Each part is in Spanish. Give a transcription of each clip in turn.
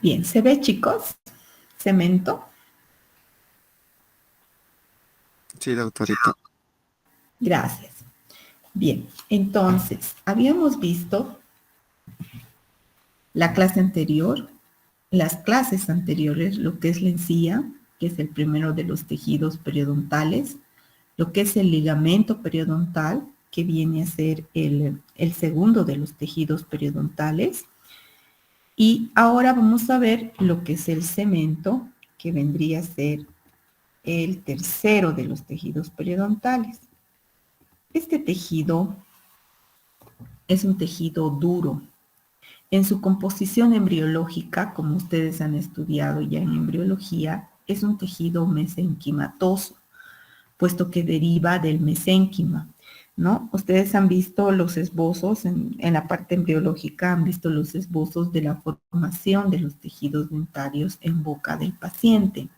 Bien, ¿se ve, chicos? Cemento. Sí, doctorita. Gracias. Bien, entonces, habíamos visto la clase anterior, las clases anteriores, lo que es la encía, que es el primero de los tejidos periodontales, lo que es el ligamento periodontal, que viene a ser el segundo de los tejidos periodontales. Y ahora vamos a ver lo que es el cemento, que vendría a ser el tercero de los tejidos periodontales. Este tejido es un tejido duro. En su composición embriológica, como ustedes han estudiado ya en embriología, es un tejido mesenquimatoso, puesto que deriva del mesénquima, ¿no? Ustedes han visto los esbozos en la parte embriológica, han visto los esbozos de la formación de los tejidos dentarios en boca del paciente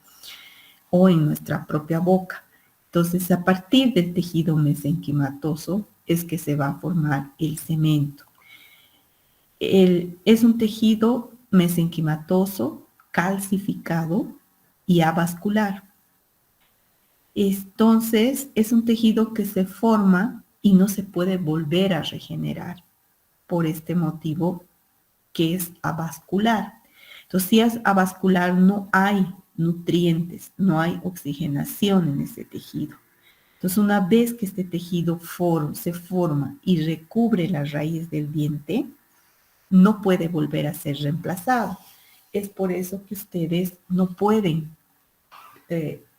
o en nuestra propia boca. Entonces, a partir del tejido mesenquimatoso es que se va a formar el cemento. Es un tejido mesenquimatoso, calcificado y avascular. Entonces, es un tejido que se forma y no se puede volver a regenerar por este motivo que es avascular. Entonces, si es avascular, no hay nutrientes, no hay oxigenación en ese tejido. Entonces, una vez que este tejido se forma y recubre la raíz del diente, no puede volver a ser reemplazado. Es por eso que ustedes no pueden,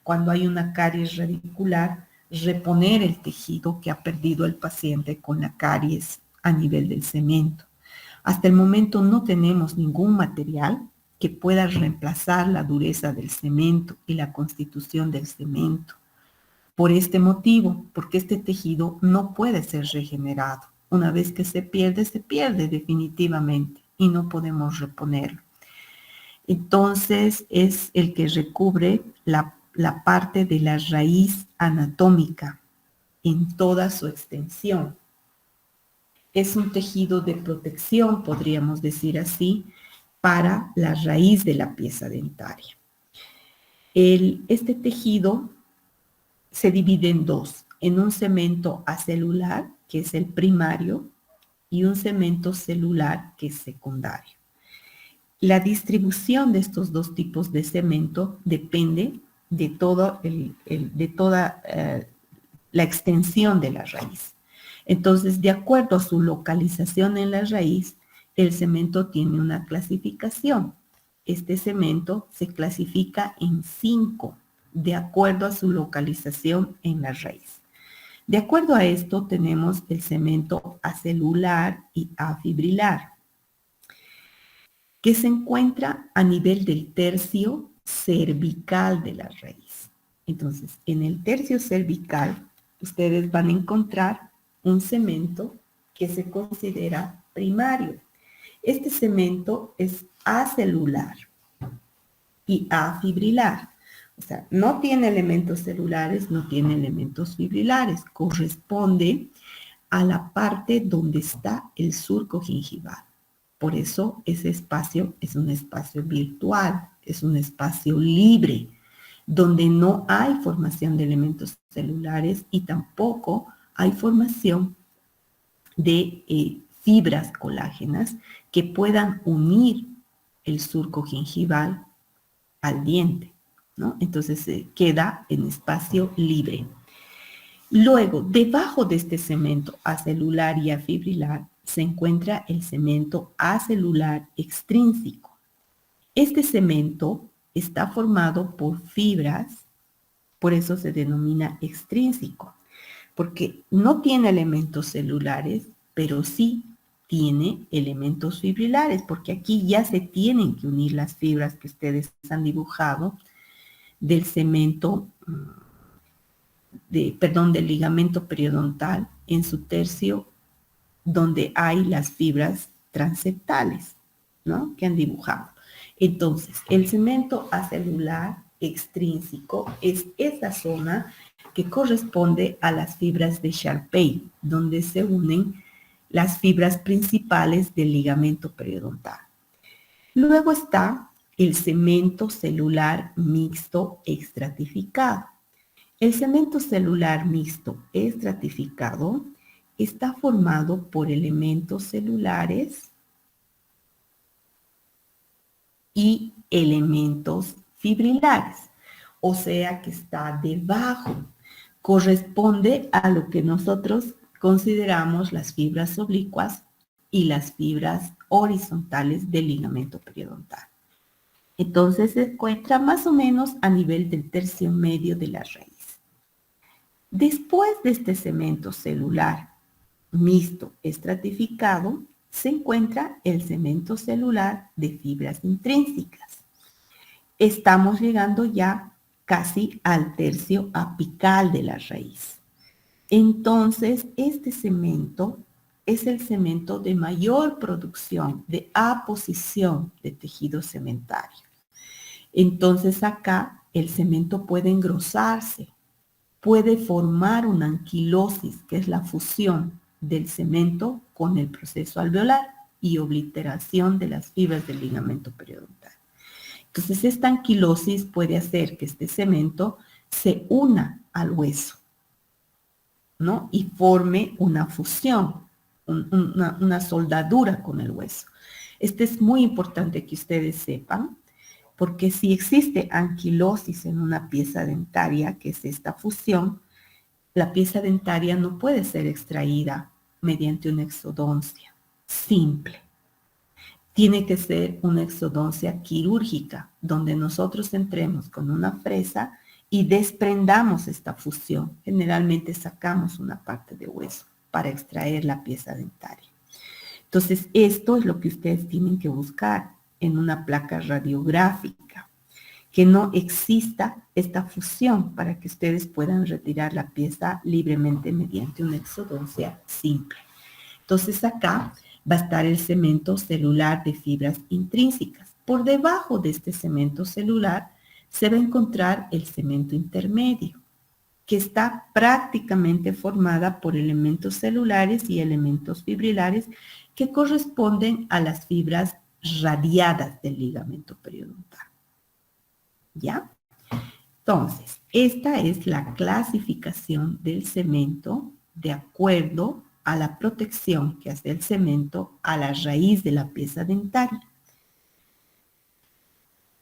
cuando hay una caries radicular, reponer el tejido que ha perdido el paciente con la caries a nivel del cemento. Hasta el momento no tenemos ningún material que pueda reemplazar la dureza del cemento y la constitución del cemento. Por este motivo, porque este tejido no puede ser regenerado. Una vez que se pierde definitivamente y no podemos reponerlo. Entonces es el que recubre la parte de la raíz anatómica en toda su extensión. Es un tejido de protección, podríamos decir así, para la raíz de la pieza dentaria. Este tejido se divide en dos, en un cemento acelular, que es el primario, y un cemento celular, que es secundario. La distribución de estos dos tipos de cemento depende de toda la extensión de la raíz. Entonces, de acuerdo a su localización en la raíz, el cemento tiene una clasificación. Este cemento se clasifica en 5, de acuerdo a su localización en la raíz. De acuerdo a esto, tenemos el cemento acelular y afibrilar, que se encuentra a nivel del tercio cervical de la raíz. Entonces, en el tercio cervical, ustedes van a encontrar un cemento que se considera primario. Este cemento es acelular y afibrilar. O sea, no tiene elementos celulares, no tiene elementos fibrilares. Corresponde a la parte donde está el surco gingival. Por eso ese espacio es un espacio virtual, es un espacio libre, donde no hay formación de elementos celulares y tampoco hay formación de fibras colágenas que puedan unir el surco gingival al diente, ¿no? Entonces queda en espacio libre. Luego, debajo de este cemento acelular y afibrilar se encuentra el cemento acelular extrínseco. Este cemento está formado por fibras, por eso se denomina extrínseco, porque no tiene elementos celulares, pero sí tiene elementos fibrilares, porque aquí ya se tienen que unir las fibras que ustedes han dibujado del cemento, del ligamento periodontal en su tercio, donde hay las fibras transeptales, ¿no? Que han dibujado. Entonces, el cemento acelular extrínseco es esa zona que corresponde a las fibras de Sharpey, donde se unen las fibras principales del ligamento periodontal. Luego está el cemento celular mixto estratificado. El cemento celular mixto estratificado está formado por elementos celulares y elementos fibrilares, o sea que está debajo. Corresponde a lo que nosotros consideramos las fibras oblicuas y las fibras horizontales del ligamento periodontal. Entonces se encuentra más o menos a nivel del tercio medio de la raíz. Después de este cemento celular mixto estratificado, se encuentra el cemento celular de fibras intrínsecas. Estamos llegando ya casi al tercio apical de la raíz. Entonces, este cemento es el cemento de mayor producción de aposición de tejido cementario. Entonces, acá el cemento puede engrosarse, puede formar una anquilosis, que es la fusión del cemento con el proceso alveolar y obliteración de las fibras del ligamento periodontal. Entonces, esta anquilosis puede hacer que este cemento se una al hueso, ¿no? Y forme una fusión, una soldadura con el hueso. Este es muy importante que ustedes sepan, porque si existe anquilosis en una pieza dentaria, que es esta fusión, la pieza dentaria no puede ser extraída mediante una exodoncia simple. Tiene que ser una exodoncia quirúrgica, donde nosotros entremos con una fresa y desprendamos esta fusión. Generalmente sacamos una parte de hueso para extraer la pieza dentaria. Entonces, esto es lo que ustedes tienen que buscar en una placa radiográfica, que no exista esta fusión para que ustedes puedan retirar la pieza libremente mediante una exodoncia simple. Entonces, acá va a estar el cemento celular de fibras intrínsecas. Por debajo de este cemento celular se va a encontrar el cemento intermedio, que está prácticamente formada por elementos celulares y elementos fibrilares que corresponden a las fibras radiadas del ligamento periodontal. ¿Ya? Entonces, esta es la clasificación del cemento de acuerdo a la protección que hace el cemento a la raíz de la pieza dentaria.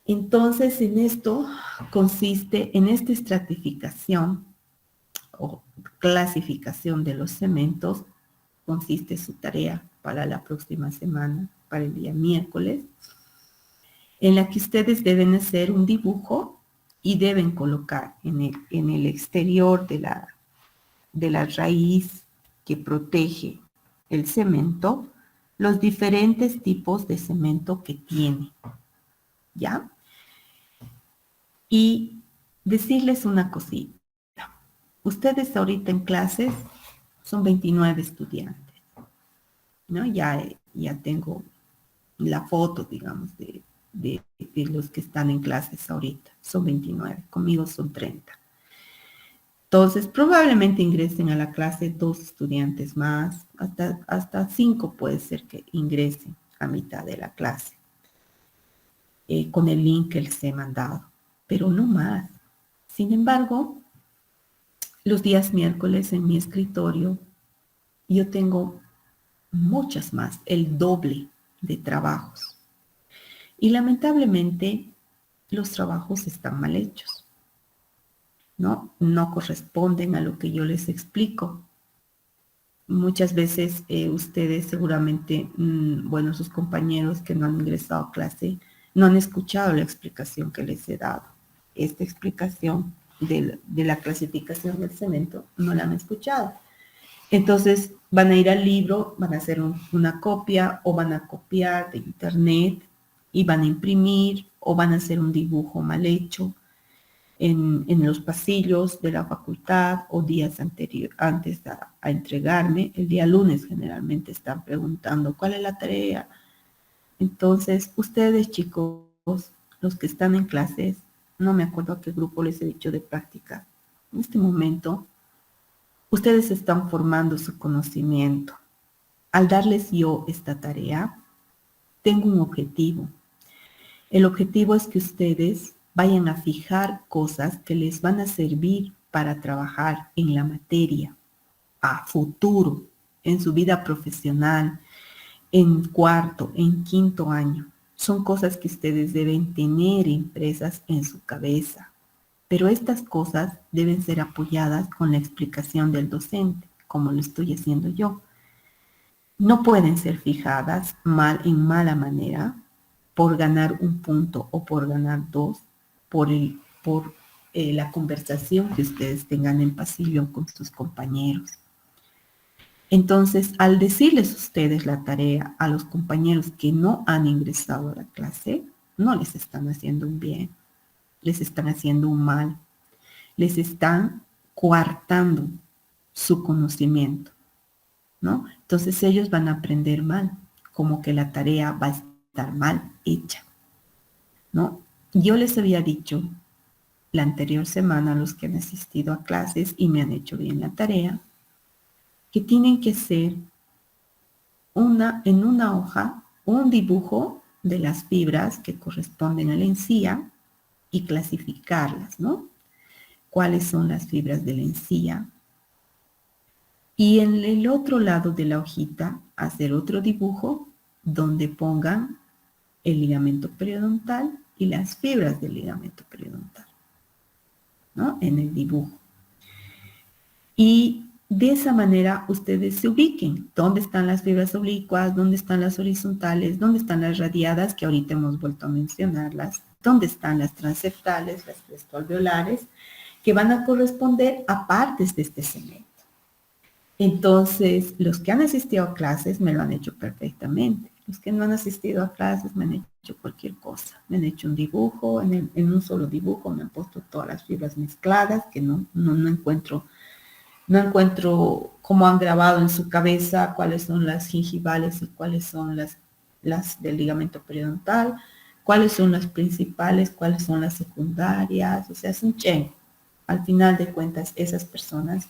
Entonces, en esto consiste, en esta estratificación o clasificación de los cementos, consiste su tarea para la próxima semana, para el día miércoles, en la que ustedes deben hacer un dibujo y deben colocar en el exterior de la raíz que protege el cemento los diferentes tipos de cemento que tiene, ¿ya? Y decirles una cosita. Ustedes ahorita en clases son 29 estudiantes, ¿no? Ya tengo la foto, digamos, de los que están en clases ahorita. Son 29, conmigo son 30. Entonces, probablemente ingresen a la clase 2 estudiantes más, hasta 5 puede ser que ingresen a mitad de la clase, con el link que les he mandado, pero no más. Sin embargo, los días miércoles en mi escritorio, yo tengo muchas más, el doble de trabajos. Y lamentablemente, los trabajos están mal hechos. No corresponden a lo que yo les explico. Muchas veces ustedes seguramente, bueno, sus compañeros que no han ingresado a clase, no han escuchado la explicación que les he dado. Esta explicación de la clasificación del cemento no la han escuchado. Entonces van a ir al libro, van a hacer una copia o van a copiar de internet y van a imprimir o van a hacer un dibujo mal hecho en los pasillos de la facultad o días antes a entregarme. El día lunes generalmente están preguntando cuál es la tarea. Entonces, ustedes chicos, los que están en clases, no me acuerdo a qué grupo les he dicho de práctica, en este momento, ustedes están formando su conocimiento. Al darles yo esta tarea, tengo un objetivo. El objetivo es que ustedes vayan a fijar cosas que les van a servir para trabajar en la materia a futuro, en su vida profesional, en cuarto, en quinto año. Son cosas que ustedes deben tener impresas en su cabeza. Pero estas cosas deben ser apoyadas con la explicación del docente, como lo estoy haciendo yo. No pueden ser fijadas en mala manera por ganar un punto o por ganar dos, por la conversación que ustedes tengan en pasillo con sus compañeros. Entonces, al decirles ustedes la tarea a los compañeros que no han ingresado a la clase, no les están haciendo un bien, les están haciendo un mal, les están coartando su conocimiento, ¿no? Entonces ellos van a aprender mal, como que la tarea va a estar mal hecha, ¿no? Yo les había dicho la anterior semana a los que han asistido a clases y me han hecho bien la tarea, que tienen que ser en una hoja un dibujo de las fibras que corresponden a la encía y clasificarlas, ¿no? ¿Cuáles son las fibras de la encía? Y en el otro lado de la hojita hacer otro dibujo donde pongan el ligamento periodontal y las fibras del ligamento periodontal, ¿no? En el dibujo. Y de esa manera ustedes se ubiquen. ¿Dónde están las fibras oblicuas? ¿Dónde están las horizontales? ¿Dónde están las radiadas? Que ahorita hemos vuelto a mencionarlas. ¿Dónde están las transeptales, las prestoalveolares? Que van a corresponder a partes de este cemento. Entonces, los que han asistido a clases me lo han hecho perfectamente. Los que no han asistido a clases me han hecho cualquier cosa. Me han hecho un dibujo, en un solo dibujo me han puesto todas las fibras mezcladas, que no encuentro cómo han grabado en su cabeza cuáles son las gingivales y cuáles son las del ligamento periodontal, cuáles son las principales, cuáles son las secundarias. O sea, es un chen. Al final de cuentas, esas personas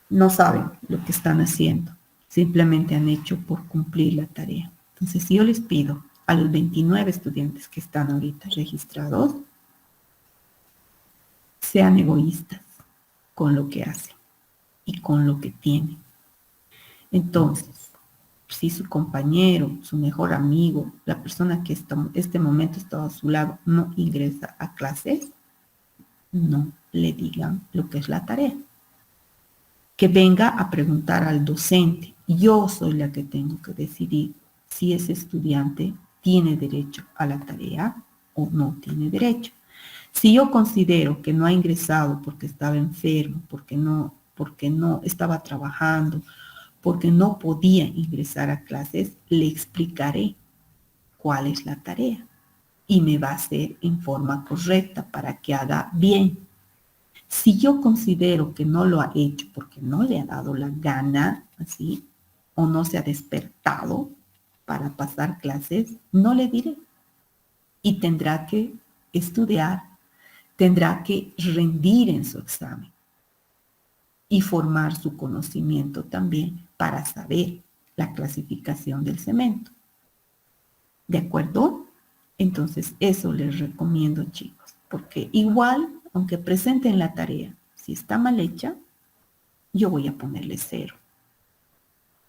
no saben lo que están haciendo, simplemente han hecho por cumplir la tarea. Entonces, yo les pido a los 29 estudiantes que están ahorita registrados, sean egoístas con lo que hacen y con lo que tienen. Entonces, si su compañero, su mejor amigo, la persona que este momento está a su lado, no ingresa a clases, no le digan lo que es la tarea. Que venga a preguntar al docente. Yo soy la que tengo que decidir si ese estudiante tiene derecho a la tarea o no tiene derecho. Si yo considero que no ha ingresado porque estaba enfermo, porque no estaba trabajando, porque no podía ingresar a clases, le explicaré cuál es la tarea y me va a hacer en forma correcta para que haga bien. Si yo considero que no lo ha hecho porque no le ha dado la gana, así, o no se ha despertado para pasar clases, no le diré. Y tendrá que estudiar, tendrá que rendir en su examen y formar su conocimiento también para saber la clasificación del cemento. ¿De acuerdo? Entonces, eso les recomiendo, chicos, porque igual, aunque presenten la tarea, si está mal hecha, yo voy a ponerle 0.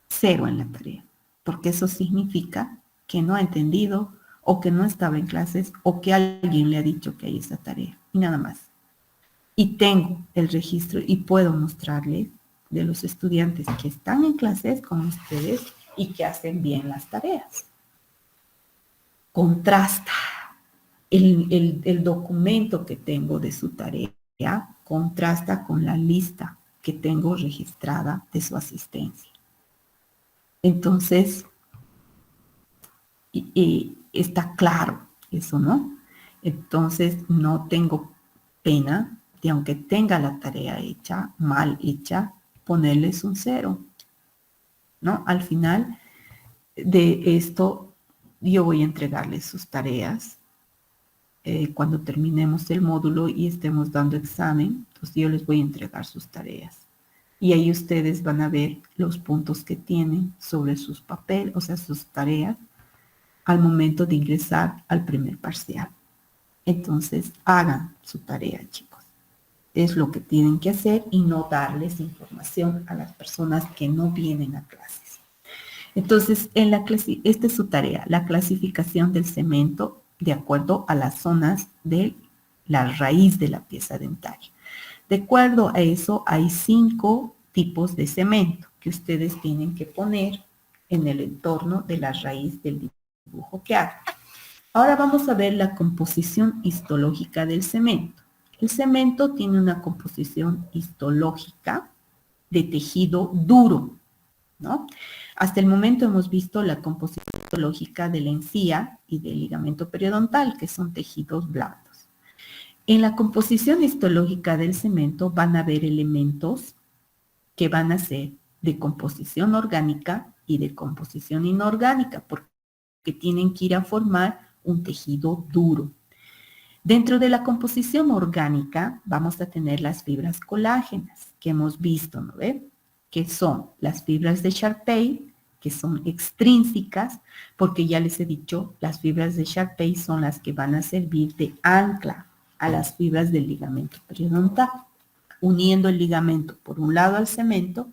0 en la tarea, porque eso significa que no ha entendido o que no estaba en clases o que alguien le ha dicho que hay esa tarea y nada más. Y tengo el registro y puedo mostrarles de los estudiantes que están en clases con ustedes y que hacen bien las tareas. Contrasta el documento que tengo de su tarea, contrasta con la lista que tengo registrada de su asistencia. Entonces, está claro eso, ¿no? Entonces, no tengo pena de, aunque tenga la tarea hecha, mal hecha, ponerles un 0, ¿no? Al final de esto, yo voy a entregarles sus tareas cuando terminemos el módulo y estemos dando examen. Entonces, yo les voy a entregar sus tareas. Y ahí ustedes van a ver los puntos que tienen sobre sus papeles, o sea, sus tareas, al momento de ingresar al primer parcial. Entonces, hagan su tarea, chicos. Es lo que tienen que hacer y no darles información a las personas que no vienen a clases. Entonces, esta es su tarea, la clasificación del cemento de acuerdo a las zonas de la raíz de la pieza dentaria. De acuerdo a eso, hay 5 tipos de cemento que ustedes tienen que poner en el entorno de la raíz del dibujo que hagan. Ahora vamos a ver la composición histológica del cemento. El cemento tiene una composición histológica de tejido duro, ¿no? Hasta el momento hemos visto la composición histológica de la encía y del ligamento periodontal, que son tejidos blandos. En la composición histológica del cemento van a haber elementos que van a ser de composición orgánica y de composición inorgánica, porque tienen que ir a formar un tejido duro. Dentro de la composición orgánica vamos a tener las fibras colágenas que hemos visto, ¿no ve? Que son las fibras de Sharpey, que son extrínsecas, porque ya les he dicho, las fibras de Sharpey son las que van a servir de ancla a las fibras del ligamento periodontal, uniendo el ligamento por un lado al cemento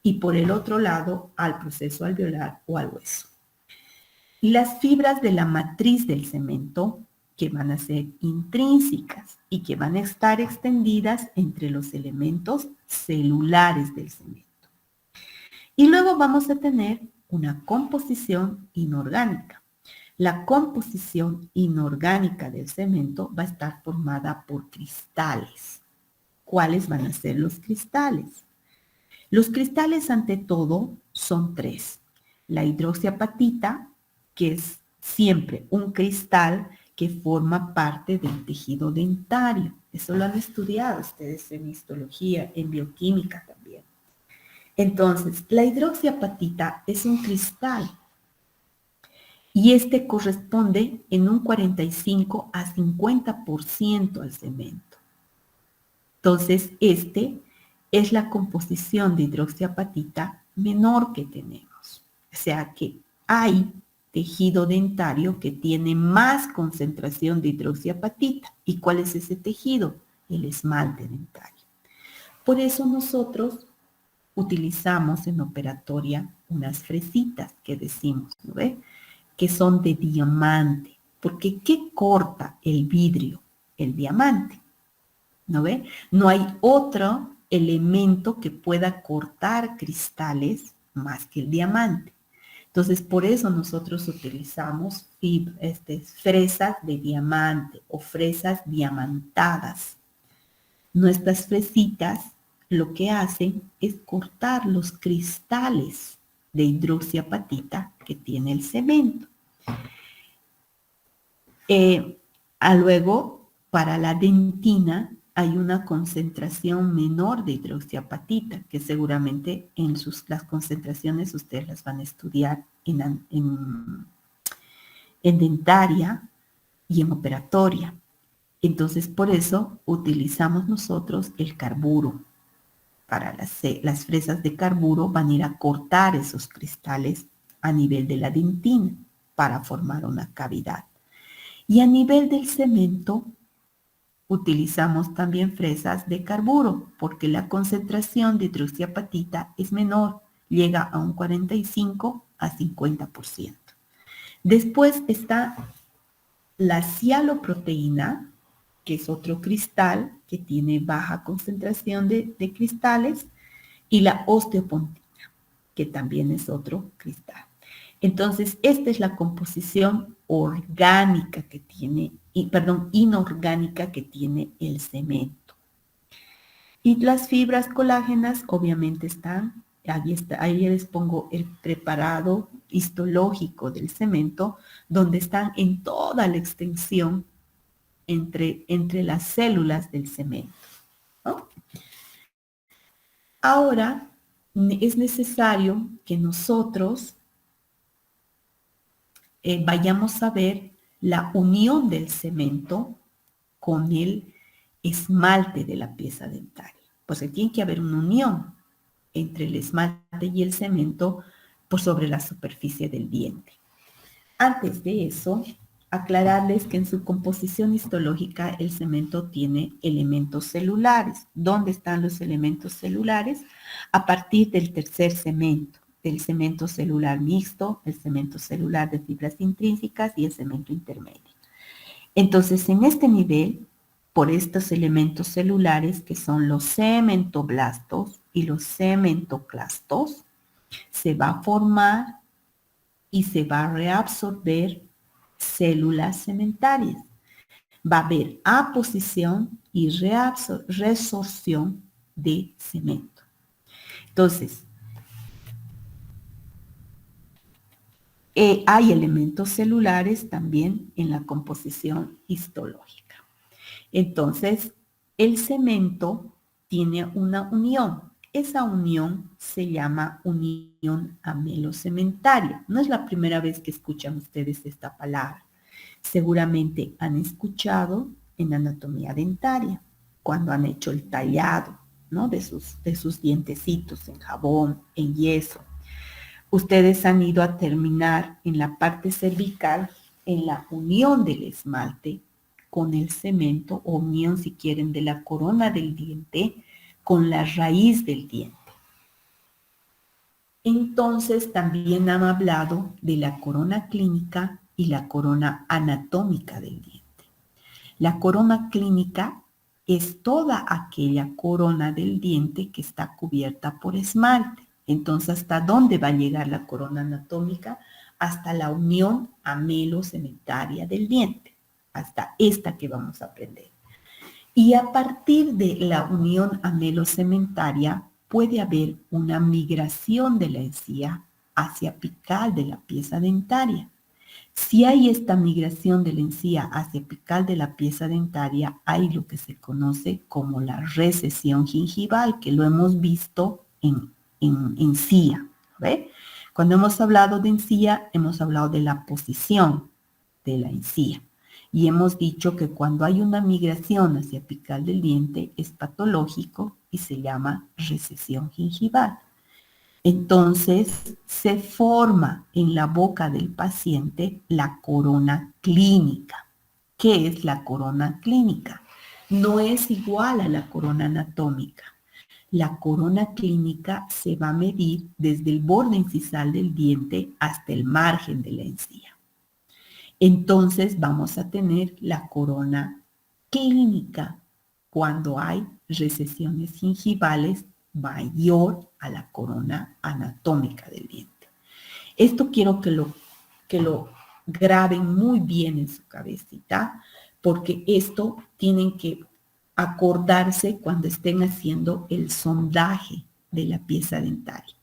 y por el otro lado al proceso alveolar o al hueso. Y las fibras de la matriz del cemento, que van a ser intrínsecas y que van a estar extendidas entre los elementos celulares del cemento. Y luego vamos a tener una composición inorgánica. La composición inorgánica del cemento va a estar formada por cristales. ¿Cuáles van a ser los cristales? Los cristales, ante todo, son 3. La hidroxiapatita, que es siempre un cristal que forma parte del tejido dentario. Eso lo han estudiado ustedes en histología, en bioquímica también. Entonces, la hidroxiapatita es un cristal y este corresponde en un 45 a 50% al cemento. Entonces, este es la composición de hidroxiapatita menor que tenemos. O sea que hay tejido dentario que tiene más concentración de hidroxiapatita. ¿Y cuál es ese tejido? El esmalte dentario. Por eso nosotros utilizamos en operatoria unas fresitas que decimos, ¿no ve? Que son de diamante. Porque ¿qué corta el vidrio? El diamante. ¿No ve? No hay otro elemento que pueda cortar cristales más que el diamante. Entonces, por eso nosotros utilizamos fresas de diamante o fresas diamantadas. Nuestras fresitas lo que hacen es cortar los cristales de hidroxiapatita que tiene el cemento. Luego, para la dentina, hay una concentración menor de hidroxiapatita, que seguramente las concentraciones ustedes las van a estudiar en dentaria y en operatoria. Entonces, por eso utilizamos nosotros el carburo. Para las fresas de carburo van a ir a cortar esos cristales a nivel de la dentina para formar una cavidad. Y a nivel del cemento, utilizamos también fresas de carburo, porque la concentración de hidroxiapatita es menor, llega a un 45 a 50%. Después está la cialoproteína, que es otro cristal que tiene baja concentración de cristales, y la osteopontina, que también es otro cristal. Entonces, esta es la composición orgánica que tiene, inorgánica que tiene el cemento. Y las fibras colágenas obviamente están, ahí les pongo el preparado histológico del cemento, donde están en toda la extensión entre las células del cemento, ¿no? Ahora, es necesario que nosotros vayamos a ver la unión del cemento con el esmalte de la pieza dentaria. Pues tiene que haber una unión entre el esmalte y el cemento por sobre la superficie del diente. Antes de eso, aclararles que en su composición histológica el cemento tiene elementos celulares. ¿Dónde están los elementos celulares? A partir del tercer cemento, del cemento celular mixto, el cemento celular de fibras intrínsecas y el cemento intermedio. Entonces, en este nivel, por estos elementos celulares que son los cementoblastos y los cementoclastos, se va a formar y se va a reabsorber células cementarias. Va a haber aposición y resorción de cemento. Entonces, hay elementos celulares también en la composición histológica. Entonces, el cemento tiene una unión. Esa unión se llama unión amelocementaria. No es la primera vez que escuchan ustedes esta palabra. Seguramente han escuchado en anatomía dentaria, cuando han hecho el tallado, ¿no? de sus dientecitos en jabón, en yeso. Ustedes han ido a terminar en la parte cervical, en la unión del esmalte con el cemento, o unión, si quieren, de la corona del diente con la raíz del diente. Entonces, también han hablado de la corona clínica y la corona anatómica del diente. La corona clínica es toda aquella corona del diente que está cubierta por esmalte. Entonces, ¿hasta dónde va a llegar la corona anatómica? Hasta la unión amelocementaria del diente, hasta esta que vamos a aprender. Y a partir de la unión amelocementaria puede haber una migración de la encía hacia apical de la pieza dentaria. Si hay esta migración de la encía hacia apical de la pieza dentaria, hay lo que se conoce como la recesión gingival, que lo hemos visto en encía. ¿Ve? Cuando hemos hablado de encía, hemos hablado de la posición de la encía. Y hemos dicho que cuando hay una migración hacia apical del diente es patológico y se llama recesión gingival. Entonces se forma en la boca del paciente la corona clínica. ¿Qué es la corona clínica? No es igual a la corona anatómica. La corona clínica se va a medir desde el borde incisal del diente hasta el margen de la encía. Entonces vamos a tener la corona clínica cuando hay recesiones gingivales mayor a la corona anatómica del diente. Esto quiero que lo graben muy bien en su cabecita, porque esto tienen que acordarse cuando estén haciendo el sondaje de la pieza dentaria.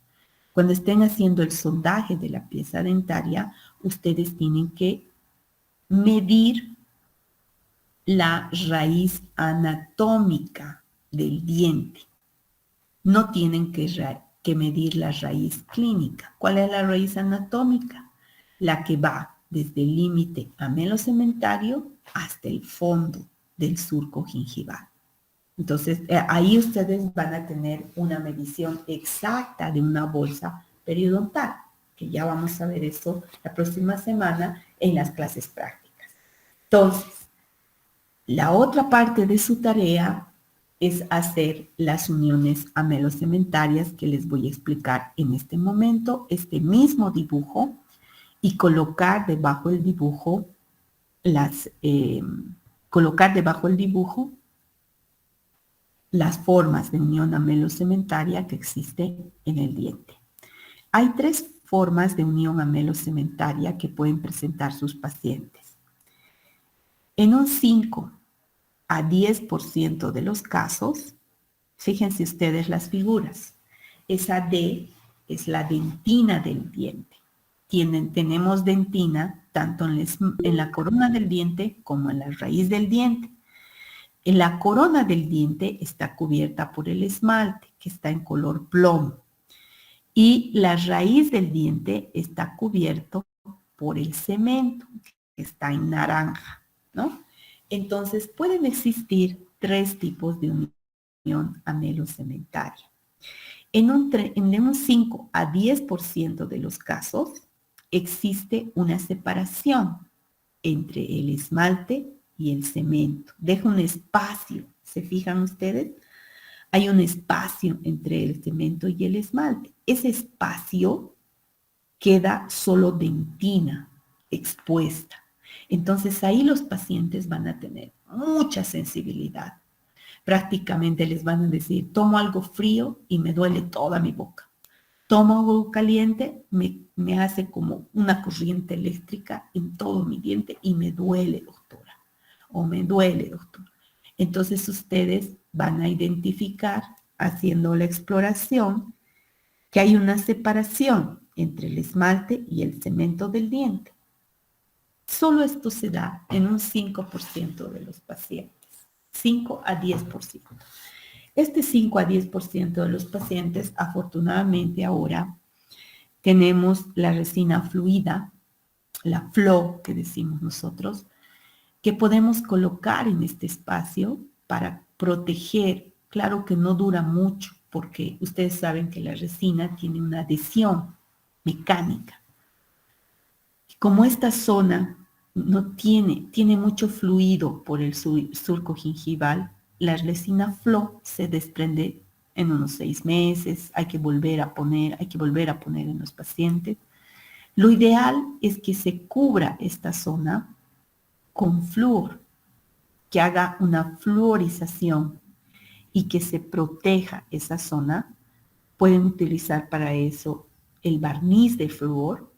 Cuando estén haciendo el sondaje de la pieza dentaria, ustedes tienen que medir la raíz anatómica del diente. No tienen que medir la raíz clínica. ¿Cuál es la raíz anatómica? La que va desde el límite amelocementario hasta el fondo del surco gingival. Entonces, ahí ustedes van a tener una medición exacta de una bolsa periodontal, que ya vamos a ver eso la próxima semana en las clases prácticas. Entonces, la otra parte de su tarea es hacer las uniones amelocementarias que les voy a explicar en este momento, este mismo dibujo, y colocar debajo del dibujo las formas de unión amelocementaria que existen en el diente. Hay 3 formas de unión amelocementaria que pueden presentar sus pacientes. En un 5 a 10% de los casos, fíjense ustedes las figuras. Esa D es la dentina del diente. Tenemos dentina tanto en la corona del diente como en la raíz del diente. En la corona del diente está cubierta por el esmalte, que está en color plomo. Y la raíz del diente está cubierto por el cemento, que está en naranja, ¿no? Entonces, pueden existir 3 tipos de unión amelocementaria. En un 5 a 10% de los casos, existe una separación entre el esmalte y el cemento. Deja un espacio, ¿se fijan ustedes? Hay un espacio entre el cemento y el esmalte. Ese espacio queda solo dentina expuesta. Entonces ahí los pacientes van a tener mucha sensibilidad. Prácticamente les van a decir, tomo algo frío y me duele toda mi boca. Tomo algo caliente, me hace como una corriente eléctrica en todo mi diente y me duele, doctora. O me duele, doctor. Entonces ustedes van a identificar, haciendo la exploración, que hay una separación entre el esmalte y el cemento del diente. Solo esto se da en un 5% de los pacientes, 5 a 10%. Este 5 a 10% de los pacientes, afortunadamente ahora, tenemos la resina fluida, la FLO que decimos nosotros, que podemos colocar en este espacio para proteger. Claro que no dura mucho, porque ustedes saben que la resina tiene una adhesión mecánica. Como esta zona no tiene mucho fluido por el surco gingival, la resina FLO se desprende en unos 6 meses, hay que volver a poner en los pacientes. Lo ideal es que se cubra esta zona con flúor, que haga una fluorización y que se proteja esa zona. Pueden utilizar para eso el barniz de flúor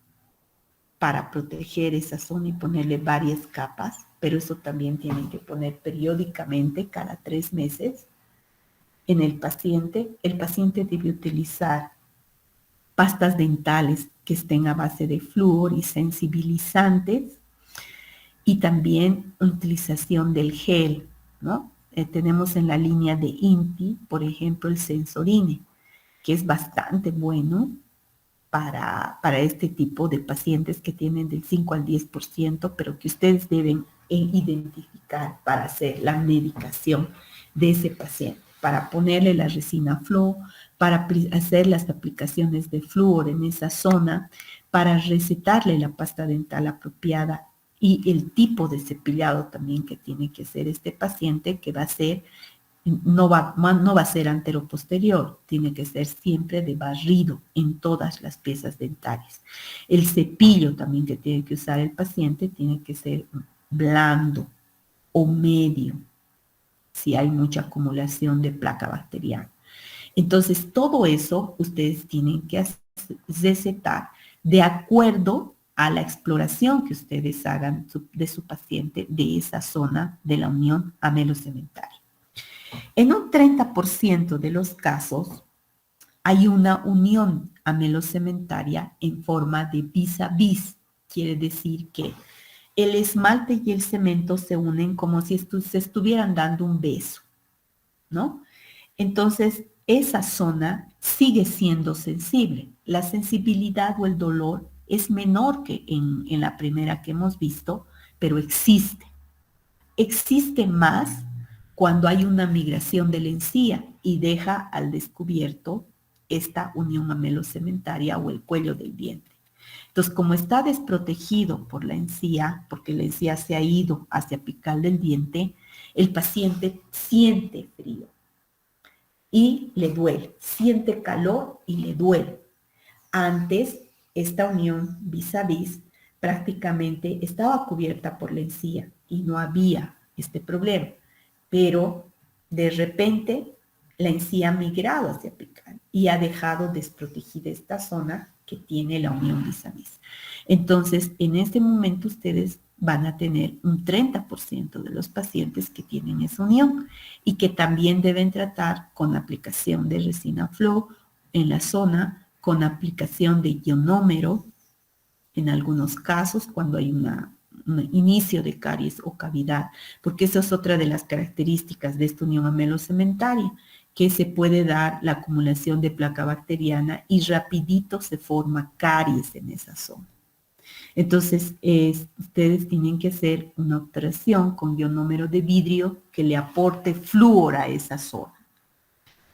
para proteger esa zona y ponerle varias capas, pero eso también tienen que poner periódicamente, cada 3 meses, en el paciente. El paciente debe utilizar pastas dentales que estén a base de flúor y sensibilizantes, y también utilización del gel, ¿no? Tenemos en la línea de INTI, por ejemplo, el Sensorine, que es bastante bueno para este tipo de pacientes que tienen del 5 al 10%, pero que ustedes deben identificar para hacer la medicación de ese paciente, para ponerle la resina FLO, para hacer las aplicaciones de flúor en esa zona, para recetarle la pasta dental apropiada y el tipo de cepillado también que tiene que hacer este paciente, que va a ser, no va a ser antero-posterior, tiene que ser siempre de barrido en todas las piezas dentarias. El cepillo también que tiene que usar el paciente tiene que ser blando o medio, si hay mucha acumulación de placa bacteriana. Entonces, todo eso ustedes tienen que recetar de acuerdo a la exploración que ustedes hagan de su paciente de esa zona de la unión amelocementaria. En un 30% de los casos hay una unión amelocementaria en forma de vis a vis. Quiere decir que el esmalte y el cemento se unen como si se estuvieran dando un beso, ¿no? Entonces, esa zona sigue siendo sensible. La sensibilidad o el dolor es menor que en la primera que hemos visto, pero existe. Existe más cuando hay una migración de la encía y deja al descubierto esta unión amelocementaria o el cuello del diente. Entonces, como está desprotegido por la encía, porque la encía se ha ido hacia apical del diente, el paciente siente frío y le duele, siente calor y le duele. Antes, esta unión vis a vis prácticamente estaba cubierta por la encía y no había este problema, pero de repente la encía ha migrado hacia apical y ha dejado desprotegida esta zona que tiene la unión vis a vis. Entonces, en este momento ustedes van a tener un 30% de los pacientes que tienen esa unión y que también deben tratar con aplicación de resina FLO en la zona, con aplicación de ionómero, en algunos casos cuando hay un inicio de caries o cavidad, porque esa es otra de las características de esta unión amelocementaria, que se puede dar la acumulación de placa bacteriana y rapidito se forma caries en esa zona. Entonces, ustedes tienen que hacer una obturación con ionómero de vidrio que le aporte flúor a esa zona.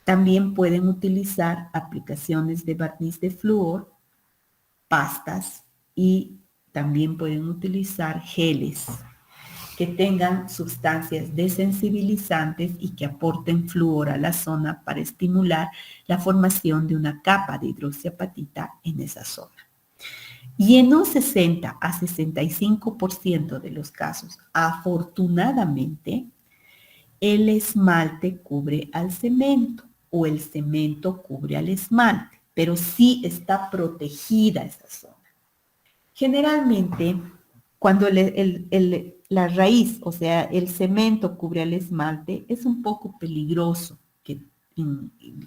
También pueden utilizar aplicaciones de barniz de flúor, pastas y también pueden utilizar geles que tengan sustancias desensibilizantes y que aporten flúor a la zona para estimular la formación de una capa de hidroxiapatita en esa zona. Y en un 60 a 65% de los casos, afortunadamente, el esmalte cubre al cemento o el cemento cubre al esmalte, pero sí está protegida esa zona. Generalmente, cuando la raíz, o sea, el cemento cubre al esmalte, es un poco peligroso,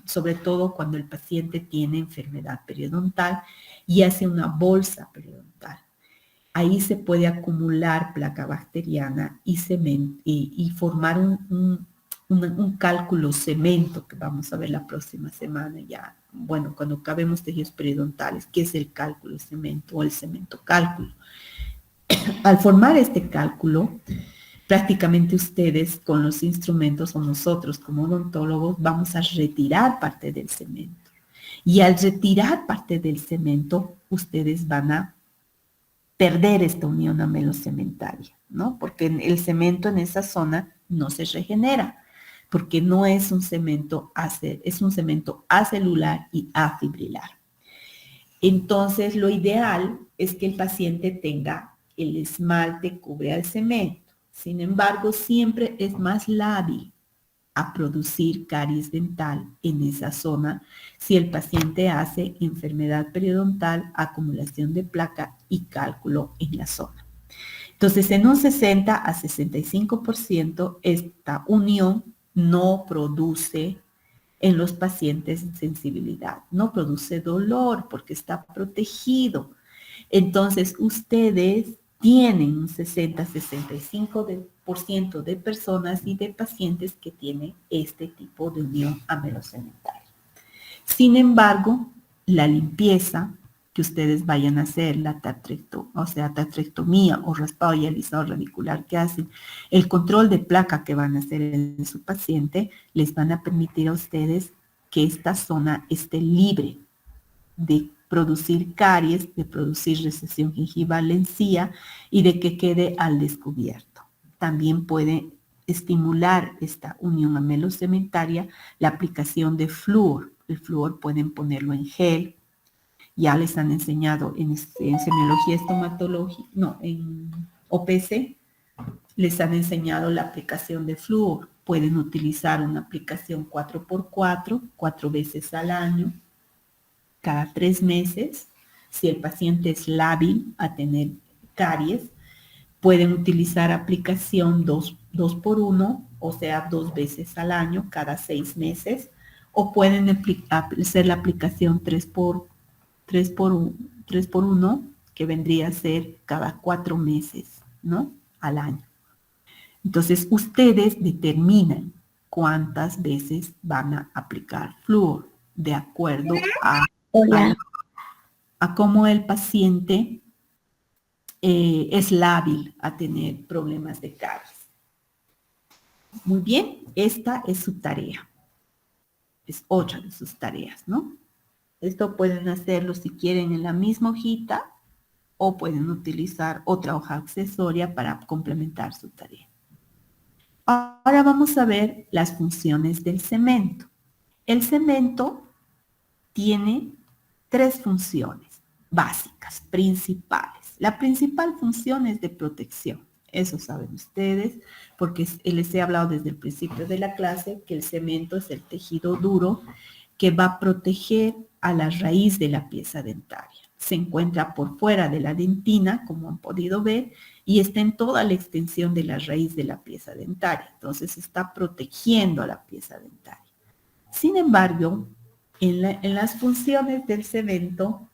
sobre todo cuando el paciente tiene enfermedad periodontal y hace una bolsa periodontal. Ahí se puede acumular placa bacteriana y formar un cálculo cemento que vamos a ver la próxima semana ya. Bueno, cuando acabemos tejidos periodontales, ¿qué es el cálculo cemento o el cemento cálculo? Al formar este cálculo, prácticamente ustedes con los instrumentos o nosotros como odontólogos vamos a retirar parte del cemento. Y al retirar parte del cemento, ustedes van a perder esta unión amelocementaria, ¿no? Porque el cemento en esa zona no se regenera, porque no es un cemento, es un cemento acelular y afibrilar. Entonces, lo ideal es que el paciente tenga el esmalte cubre al cemento. Sin embargo, siempre es más lábil a producir caries dental en esa zona si el paciente hace enfermedad periodontal, acumulación de placa y cálculo en la zona. Entonces, en un 60 a 65%, esta unión no produce en los pacientes sensibilidad, no produce dolor porque está protegido. Entonces, ustedes tienen un 60-65% de personas y de pacientes que tienen este tipo de unión amelocementaria. Sin embargo, la limpieza que ustedes vayan a hacer, la tratrectomía o raspado y alisado radicular que hacen, el control de placa que van a hacer en su paciente, les van a permitir a ustedes que esta zona esté libre de producir caries, de producir recesión gingival encía y de que quede al descubierto. También puede estimular esta unión amelocementaria la aplicación de flúor. El flúor pueden ponerlo en gel. Ya les han enseñado en semiología estomatológica, no, en OPC, les han enseñado la aplicación de flúor. Pueden utilizar una aplicación 4x4, 4 veces al año, cada 3 meses. Si el paciente es lábil a tener caries, pueden utilizar aplicación 2x1, o sea, 2 veces al año, cada 6 meses, o pueden hacer la aplicación 3x1, que vendría a ser cada 4 meses, ¿no? Al año. Entonces, ustedes determinan cuántas veces van a aplicar flúor de acuerdo a cómo el paciente es lábil a tener problemas de caries. Muy bien, esta es su tarea. Es otra de sus tareas, ¿no? Esto pueden hacerlo si quieren en la misma hojita o pueden utilizar otra hoja accesoria para complementar su tarea. Ahora vamos a ver las funciones del cemento. El cemento tiene 3 funciones básicas, principales. La principal función es de protección. Eso saben ustedes, porque les he hablado desde el principio de la clase que el cemento es el tejido duro que va a proteger a la raíz de la pieza dentaria. Se encuentra por fuera de la dentina, como han podido ver, y está en toda la extensión de la raíz de la pieza dentaria. Entonces está protegiendo a la pieza dentaria. Sin embargo, en las funciones del cemento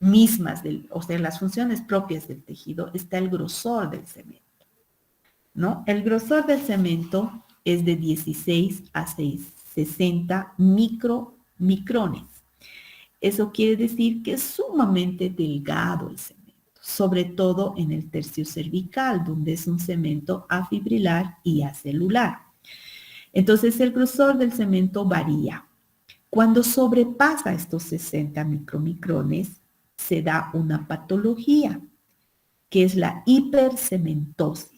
mismas, o sea, en las funciones propias del tejido, está el grosor del cemento, ¿no? El grosor del cemento es de 16 a 60 micrones. Eso quiere decir que es sumamente delgado el cemento, sobre todo en el tercio cervical, donde es un cemento afibrilar y acelular. Entonces, el grosor del cemento varía. Cuando sobrepasa estos 60 micromicrones, se da una patología, que es la hipercementosis.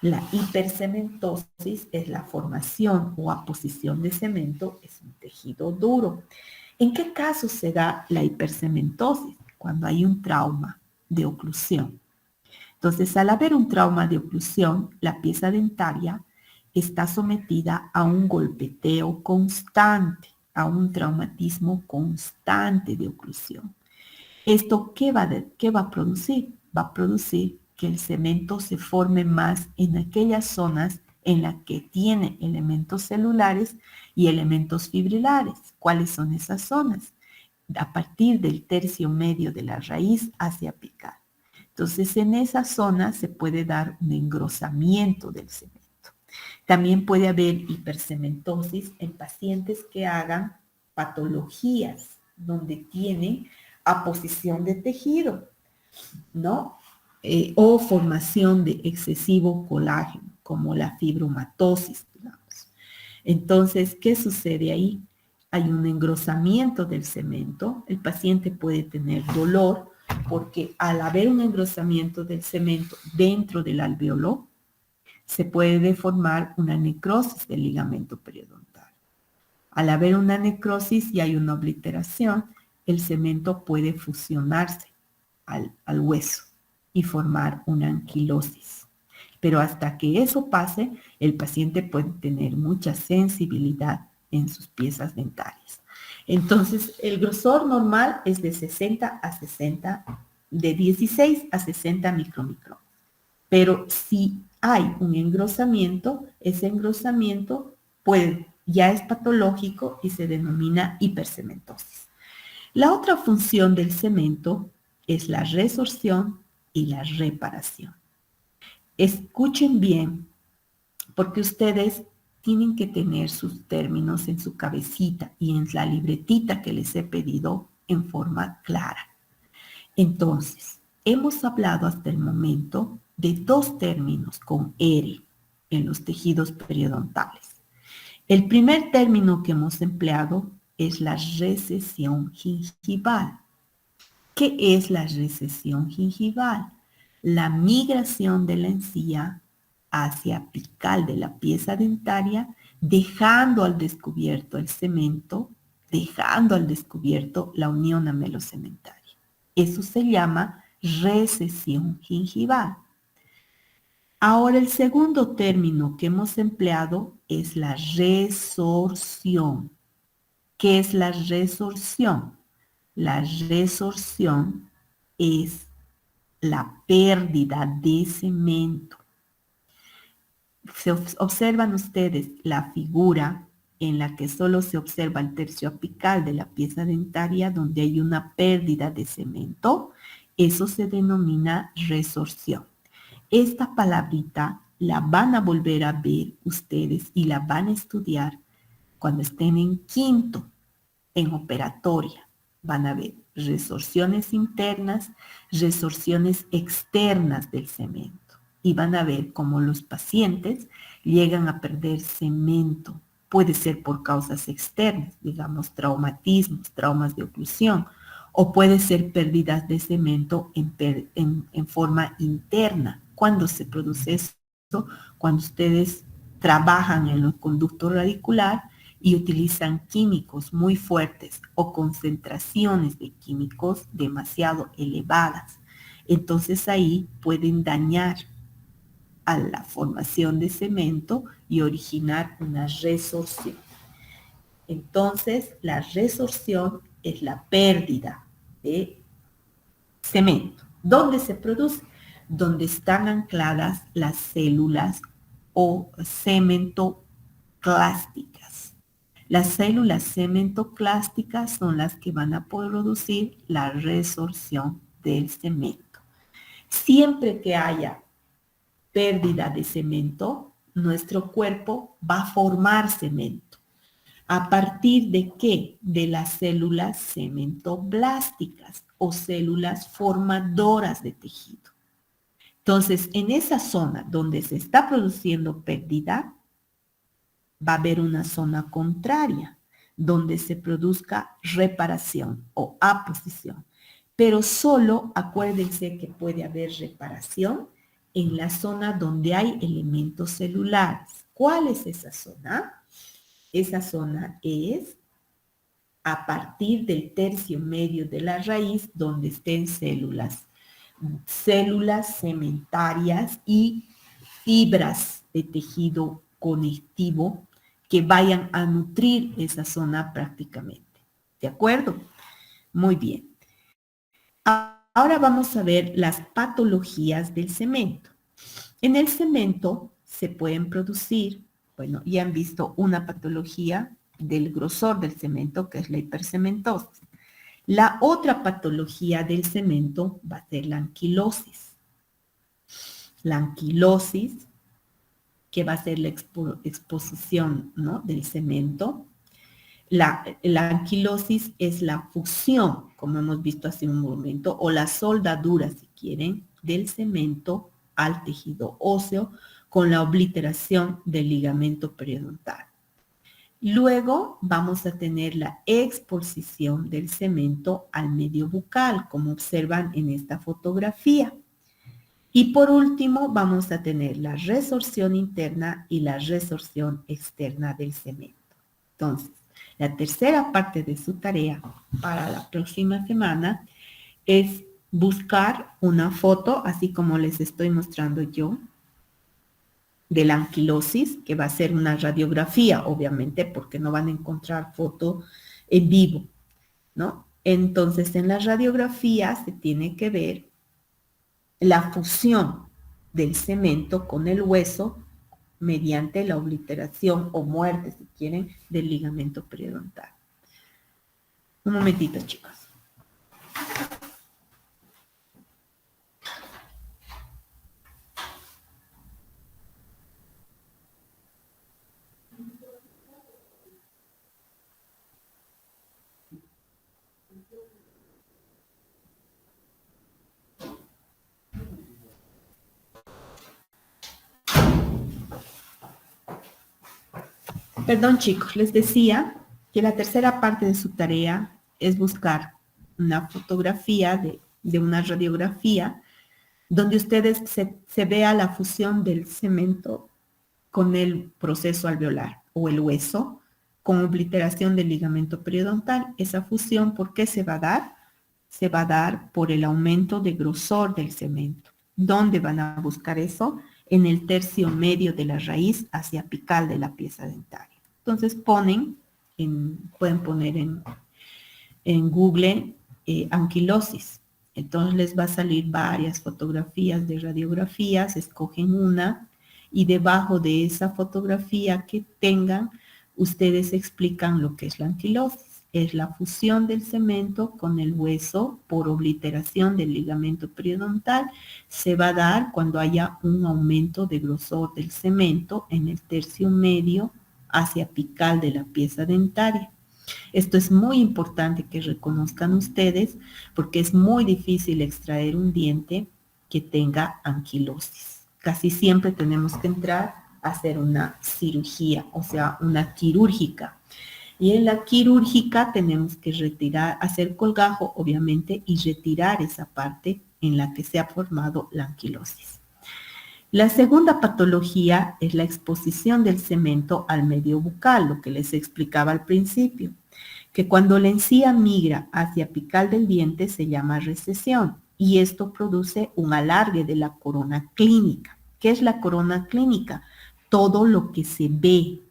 La hipercementosis es la formación o aposición de cemento, es un tejido duro. ¿En qué caso se da la hipercementosis? Cuando hay un trauma de oclusión. Entonces, al haber un trauma de oclusión, la pieza dentaria está sometida a un golpeteo constante, a un traumatismo constante de oclusión. ¿Esto qué va a producir? Va a producir que el cemento se forme más en aquellas zonas en las que tiene elementos celulares y elementos fibrilares. ¿Cuáles son esas zonas? A partir del tercio medio de la raíz hacia apical. Entonces, en esa zona se puede dar un engrosamiento del cemento. También puede haber hipercementosis en pacientes que hagan patologías donde tienen aposición de tejido, ¿no? O formación de excesivo colágeno, como la fibromatosis, digamos. Entonces, ¿qué sucede ahí? Hay un engrosamiento del cemento, el paciente puede tener dolor porque al haber un engrosamiento del cemento dentro del alveolo, se puede deformar una necrosis del ligamento periodontal. Al haber una necrosis y hay una obliteración, el cemento puede fusionarse al hueso y formar una anquilosis. Pero hasta que eso pase, el paciente puede tener mucha sensibilidad en sus piezas dentarias. Entonces, el grosor normal es de 60 a 60, de 16 a 60 micromicrones. Pero si hay un engrosamiento, ese engrosamiento ya es patológico y se denomina hipercementosis. La otra función del cemento es la resorción y la reparación. Escuchen bien, porque ustedes tienen que tener sus términos en su cabecita y en la libretita que les he pedido en forma clara. Entonces, hemos hablado hasta el momento de dos términos con R en los tejidos periodontales. El primer término que hemos empleado es la recesión gingival. ¿Qué es la recesión gingival? La migración de la encía hacia apical de la pieza dentaria, dejando al descubierto el cemento, dejando al descubierto la unión amelocementaria. Eso se llama recesión gingival. Ahora, el segundo término que hemos empleado es la resorción. ¿Qué es la resorción? La resorción es la pérdida de cemento. Observan ustedes la figura en la que solo se observa el tercio apical de la pieza dentaria donde hay una pérdida de cemento. Eso se denomina resorción. Esta palabrita la van a volver a ver ustedes y la van a estudiar cuando estén en quinto, en operatoria. Van a ver resorciones internas, resorciones externas del cemento. Y van a ver cómo los pacientes llegan a perder cemento. Puede ser por causas externas, digamos traumatismos, traumas de oclusión, o puede ser pérdidas de cemento en forma interna. ¿Cuándo se produce eso? Cuando ustedes trabajan en el conducto radicular y utilizan químicos muy fuertes o concentraciones de químicos demasiado elevadas. Entonces ahí pueden dañar a la formación de cemento y originar una resorción. Entonces, la resorción es la pérdida de cemento. ¿Dónde se produce? Donde están ancladas las células o cementoclásticas. Las células cementoclásticas son las que van a producir la resorción del cemento. Siempre que haya pérdida de cemento, nuestro cuerpo va a formar cemento. ¿A partir de qué? De las células cementoblásticas o células formadoras de tejido. Entonces, en esa zona donde se está produciendo pérdida, va a haber una zona contraria, donde se produzca reparación o aposición. pero solo acuérdense que puede haber reparación en la zona donde hay elementos celulares. ¿Cuál es esa zona? Esa zona es a partir del tercio medio de la raíz donde estén células cementarias y fibras de tejido conectivo que vayan a nutrir esa zona prácticamente. ¿De acuerdo? Muy bien. Ahora vamos a ver las patologías del cemento. En el cemento se pueden producir, bueno, ya han visto una patología del grosor del cemento, que es la hipercementosis. La otra patología del cemento va a ser la anquilosis. La anquilosis, que va a ser la exposición, ¿no?, del cemento. La anquilosis es la fusión, como hemos visto hace un momento, o la soldadura, si quieren, del cemento al tejido óseo con la obliteración del ligamento periodontal. Luego vamos a tener la exposición del cemento al medio bucal, como observan en esta fotografía. Y por último vamos a tener la resorción interna y la resorción externa del cemento. Entonces, la tercera parte de su tarea para la próxima semana es buscar una foto, así como les estoy mostrando yo, de la anquilosis, que va a ser una radiografía, obviamente, porque no van a encontrar foto en vivo, ¿no? Entonces, en la radiografía se tiene que ver la fusión del cemento con el hueso mediante la obliteración o muerte, si quieren, del ligamento periodontal. Un momentito, chicos. Perdón, chicos, les decía que la tercera parte de su tarea es buscar una fotografía de una radiografía donde ustedes se vea la fusión del cemento con el proceso alveolar o el hueso con obliteración del ligamento periodontal. Esa fusión, ¿por qué se va a dar? Se va a dar por el aumento de grosor del cemento. ¿Dónde van a buscar eso? En el tercio medio de la raíz hacia apical de la pieza dentaria. Entonces pueden poner en Google anquilosis. Entonces les va a salir varias fotografías de radiografías, escogen una y debajo de esa fotografía que tengan, ustedes explican lo que es la anquilosis. Es la fusión del cemento con el hueso por obliteración del ligamento periodontal. Se va a dar cuando haya un aumento de grosor del cemento en el tercio medio hacia apical de la pieza dentaria. Esto es muy importante que reconozcan ustedes porque es muy difícil extraer un diente que tenga anquilosis. Casi siempre tenemos que entrar a hacer una cirugía, o sea, una quirúrgica. Y en la quirúrgica tenemos que retirar, hacer colgajo, obviamente, y retirar esa parte en la que se ha formado la anquilosis. La segunda patología es la exposición del cemento al medio bucal, lo que les explicaba al principio, que cuando la encía migra hacia apical del diente se llama recesión y esto produce un alargue de la corona clínica. ¿Qué es la corona clínica? Todo lo que se ve,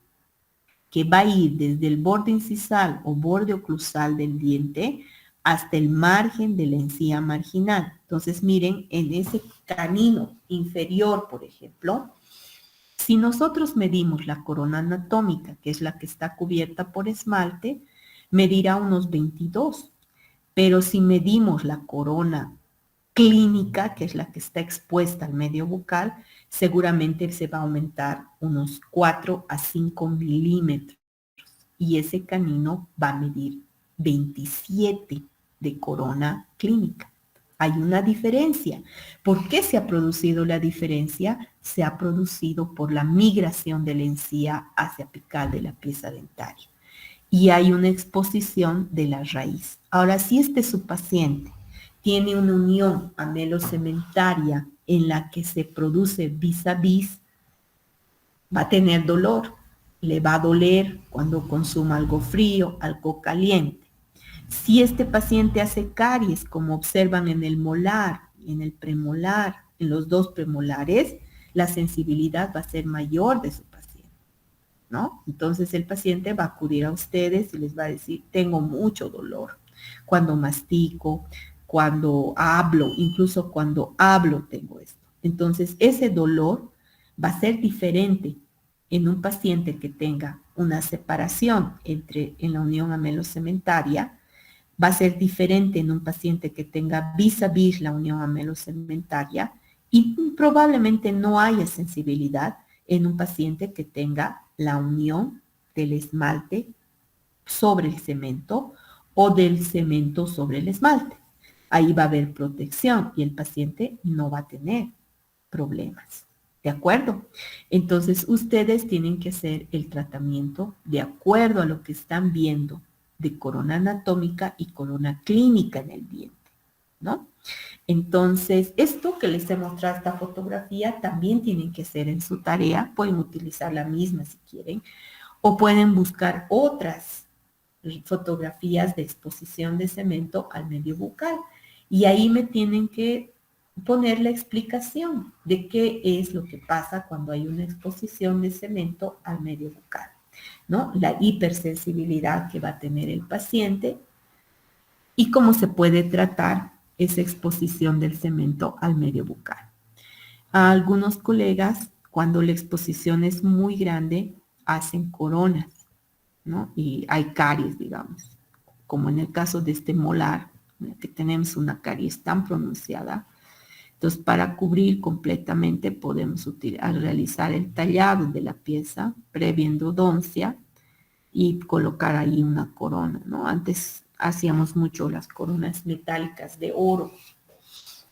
que va a ir desde el borde incisal o borde oclusal del diente hasta el margen de la encía marginal. Entonces, miren, en ese canino inferior, por ejemplo, si nosotros medimos la corona anatómica, que es la que está cubierta por esmalte, medirá unos 22. Pero si medimos la corona clínica, que es la que está expuesta al medio bucal, seguramente se va a aumentar unos 4 a 5 milímetros. Y ese canino va a medir 27 de corona clínica. Hay una diferencia. ¿Por qué se ha producido la diferencia? Se ha producido por la migración de la encía hacia apical de la pieza dentaria. Y hay una exposición de la raíz. Ahora, si este es su paciente tiene una unión amelocementaria en la que se produce vis a vis, va a tener dolor, le va a doler cuando consuma algo frío, algo caliente. Si este paciente hace caries, como observan en el molar, en el premolar, en los dos premolares, la sensibilidad va a ser mayor de su paciente, ¿no? Entonces el paciente va a acudir a ustedes y les va a decir, tengo mucho dolor cuando mastico, cuando hablo, incluso cuando hablo tengo esto. Entonces ese dolor va a ser diferente en un paciente que tenga una separación en la unión amelocementaria, va a ser diferente en un paciente que tenga vis a vis la unión amelocementaria y probablemente no haya sensibilidad en un paciente que tenga la unión del esmalte sobre el cemento o del cemento sobre el esmalte. Ahí va a haber protección y el paciente no va a tener problemas. ¿De acuerdo? Entonces, ustedes tienen que hacer el tratamiento de acuerdo a lo que están viendo de corona anatómica y corona clínica en el diente, ¿no? Entonces, esto que les he mostrado, esta fotografía, también tienen que hacer en su tarea. Pueden utilizar la misma si quieren, o pueden buscar otras fotografías de exposición de cemento al medio bucal. Y ahí me tienen que poner la explicación de qué es lo que pasa cuando hay una exposición de cemento al medio bucal, ¿no? La hipersensibilidad que va a tener el paciente y cómo se puede tratar esa exposición del cemento al medio bucal. A algunos colegas, cuando la exposición es muy grande, hacen coronas, ¿no? Y hay caries, digamos, como en el caso de este molar, que tenemos una caries tan pronunciada. Entonces, para cubrir completamente podemos realizar el tallado de la pieza previa endodoncia y colocar ahí una corona, ¿no? Antes hacíamos mucho las coronas metálicas de oro,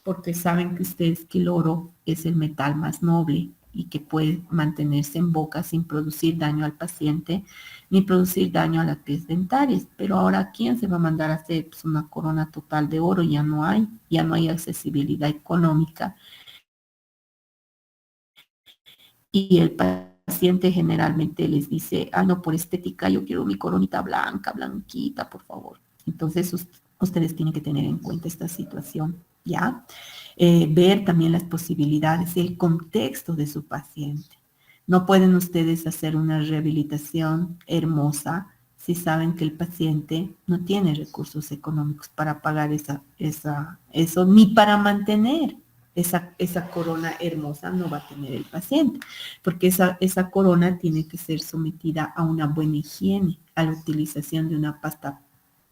porque saben que ustedes que el oro es el metal más noble y que puede mantenerse en boca sin producir daño al paciente ni producir daño a las piezas dentarias. Pero ahora, ¿quién se va a mandar a hacer pues, una corona total de oro? Ya no hay accesibilidad económica. Y el paciente generalmente les dice, no, por estética yo quiero mi coronita blanca, blanquita, por favor. Entonces, ustedes tienen que tener en cuenta esta situación, ¿ya? Ver también las posibilidades, el contexto de su paciente. No pueden ustedes hacer una rehabilitación hermosa si saben que el paciente no tiene recursos económicos para pagar eso, ni para mantener esa corona hermosa no va a tener el paciente, porque esa corona tiene que ser sometida a una buena higiene, a la utilización de una pasta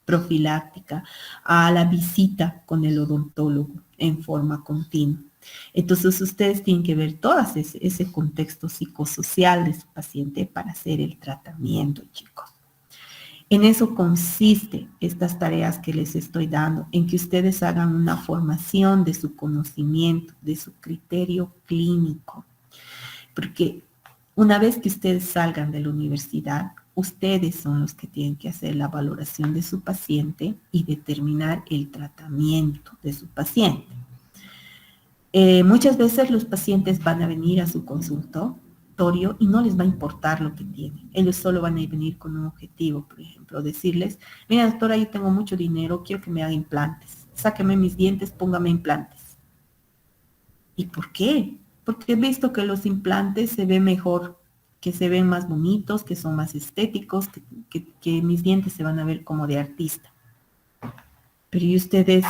profiláctica, a la visita con el odontólogo en forma continua. Entonces ustedes tienen que ver todo ese contexto psicosocial de su paciente para hacer el tratamiento, chicos. En eso consiste estas tareas que les estoy dando, en que ustedes hagan una formación de su conocimiento, de su criterio clínico. Porque una vez que ustedes salgan de la universidad, ustedes son los que tienen que hacer la valoración de su paciente y determinar el tratamiento de su paciente. Muchas veces los pacientes van a venir a su consultorio y no les va a importar lo que tienen. Ellos solo van a venir con un objetivo, por ejemplo, decirles, mira doctora, yo tengo mucho dinero, quiero que me haga implantes. Sáqueme mis dientes, póngame implantes. ¿Y por qué? Porque he visto que los implantes se ven mejor, que se ven más bonitos, que son más estéticos, que mis dientes se van a ver como de artista. Pero ¿y ustedes?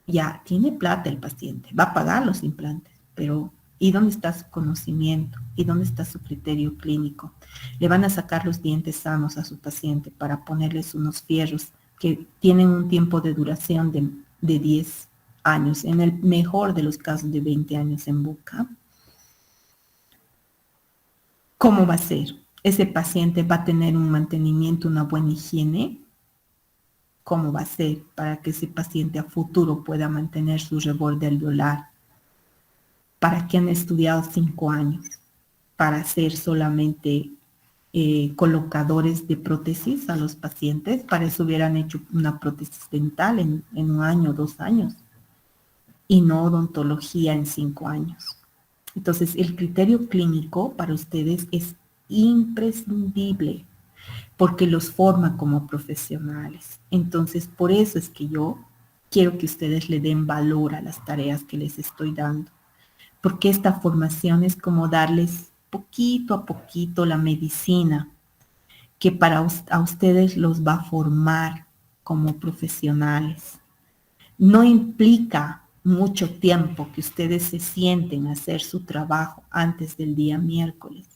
Ya tiene plata el paciente, va a pagar los implantes, pero ¿y dónde está su conocimiento? ¿Y dónde está su criterio clínico? Le van a sacar los dientes sanos a su paciente para ponerles unos fierros que tienen un tiempo de duración de 10 años, en el mejor de los casos de 20 años en boca. ¿Cómo va a ser? ¿Ese paciente va a tener un mantenimiento, una buena higiene? ¿Cómo va a ser para que ese paciente a futuro pueda mantener su reborde alveolar? ¿Para qué han estudiado 5 años? Para hacer solamente colocadores de prótesis a los pacientes. Para eso hubieran hecho una prótesis dental en 1 año, 2 años, y no odontología en 5 años. Entonces, el criterio clínico para ustedes es imprescindible porque los forma como profesionales. Entonces, por eso es que yo quiero que ustedes le den valor a las tareas que les estoy dando, porque esta formación es como darles poquito a poquito la medicina que a ustedes los va a formar como profesionales. No implica mucho tiempo que ustedes se sienten a hacer su trabajo antes del día miércoles,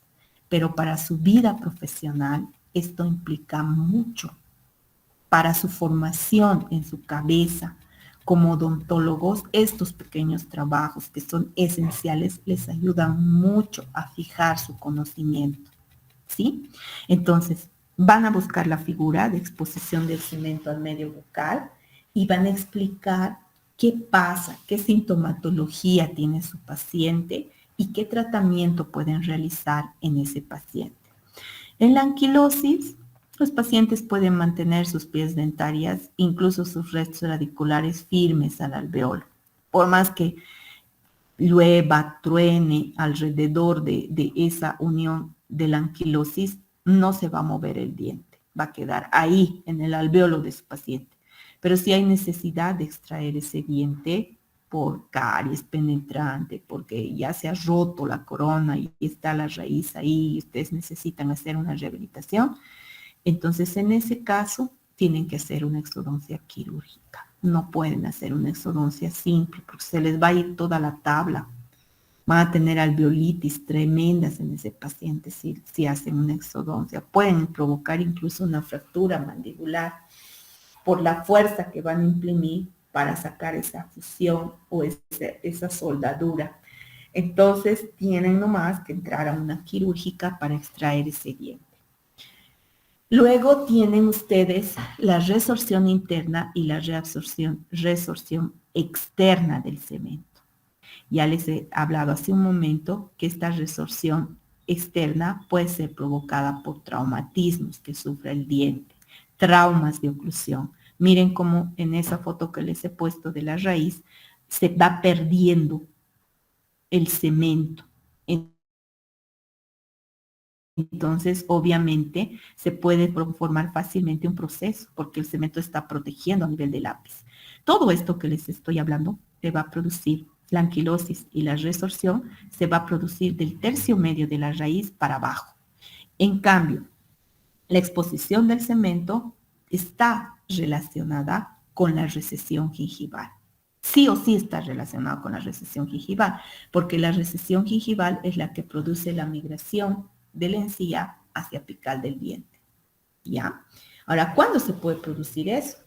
pero para su vida profesional esto implica mucho. Para su formación en su cabeza como odontólogos, estos pequeños trabajos que son esenciales les ayudan mucho a fijar su conocimiento, ¿sí? Entonces, van a buscar la figura de exposición del cemento al medio bucal y van a explicar qué pasa, qué sintomatología tiene su paciente y qué tratamiento pueden realizar en ese paciente. En la anquilosis, los pacientes pueden mantener sus piezas dentarias, incluso sus restos radiculares firmes al alveolo. Por más que llueva, truene alrededor de esa unión de la anquilosis, no se va a mover el diente, va a quedar ahí en el alveolo de su paciente. Pero si hay necesidad de extraer ese diente por caries penetrante, porque ya se ha roto la corona y está la raíz ahí y ustedes necesitan hacer una rehabilitación, entonces en ese caso tienen que hacer una exodoncia quirúrgica. No pueden hacer una exodoncia simple porque se les va a ir toda la tabla. Van a tener alveolitis tremendas en ese paciente si hacen una exodoncia. Pueden provocar incluso una fractura mandibular por la fuerza que van a imprimir para sacar esa fusión o esa soldadura. Entonces tienen nomás que entrar a una quirúrgica para extraer ese diente. Luego tienen ustedes la resorción interna y la resorción externa del cemento. Ya les he hablado hace un momento que esta resorción externa puede ser provocada por traumatismos que sufre el diente, traumas de oclusión. Miren cómo en esa foto que les he puesto de la raíz se va perdiendo el cemento. Entonces, obviamente, se puede formar fácilmente un proceso porque el cemento está protegiendo a nivel de lápiz. Todo esto que les estoy hablando se va a producir, la anquilosis y la resorción se va a producir del tercio medio de la raíz para abajo. En cambio, la exposición del cemento está relacionada con la recesión gingival. Sí o sí está relacionado con la recesión gingival, porque la recesión gingival es la que produce la migración de la encía hacia apical del diente. ¿Ya? Ahora, ¿cuándo se puede producir eso?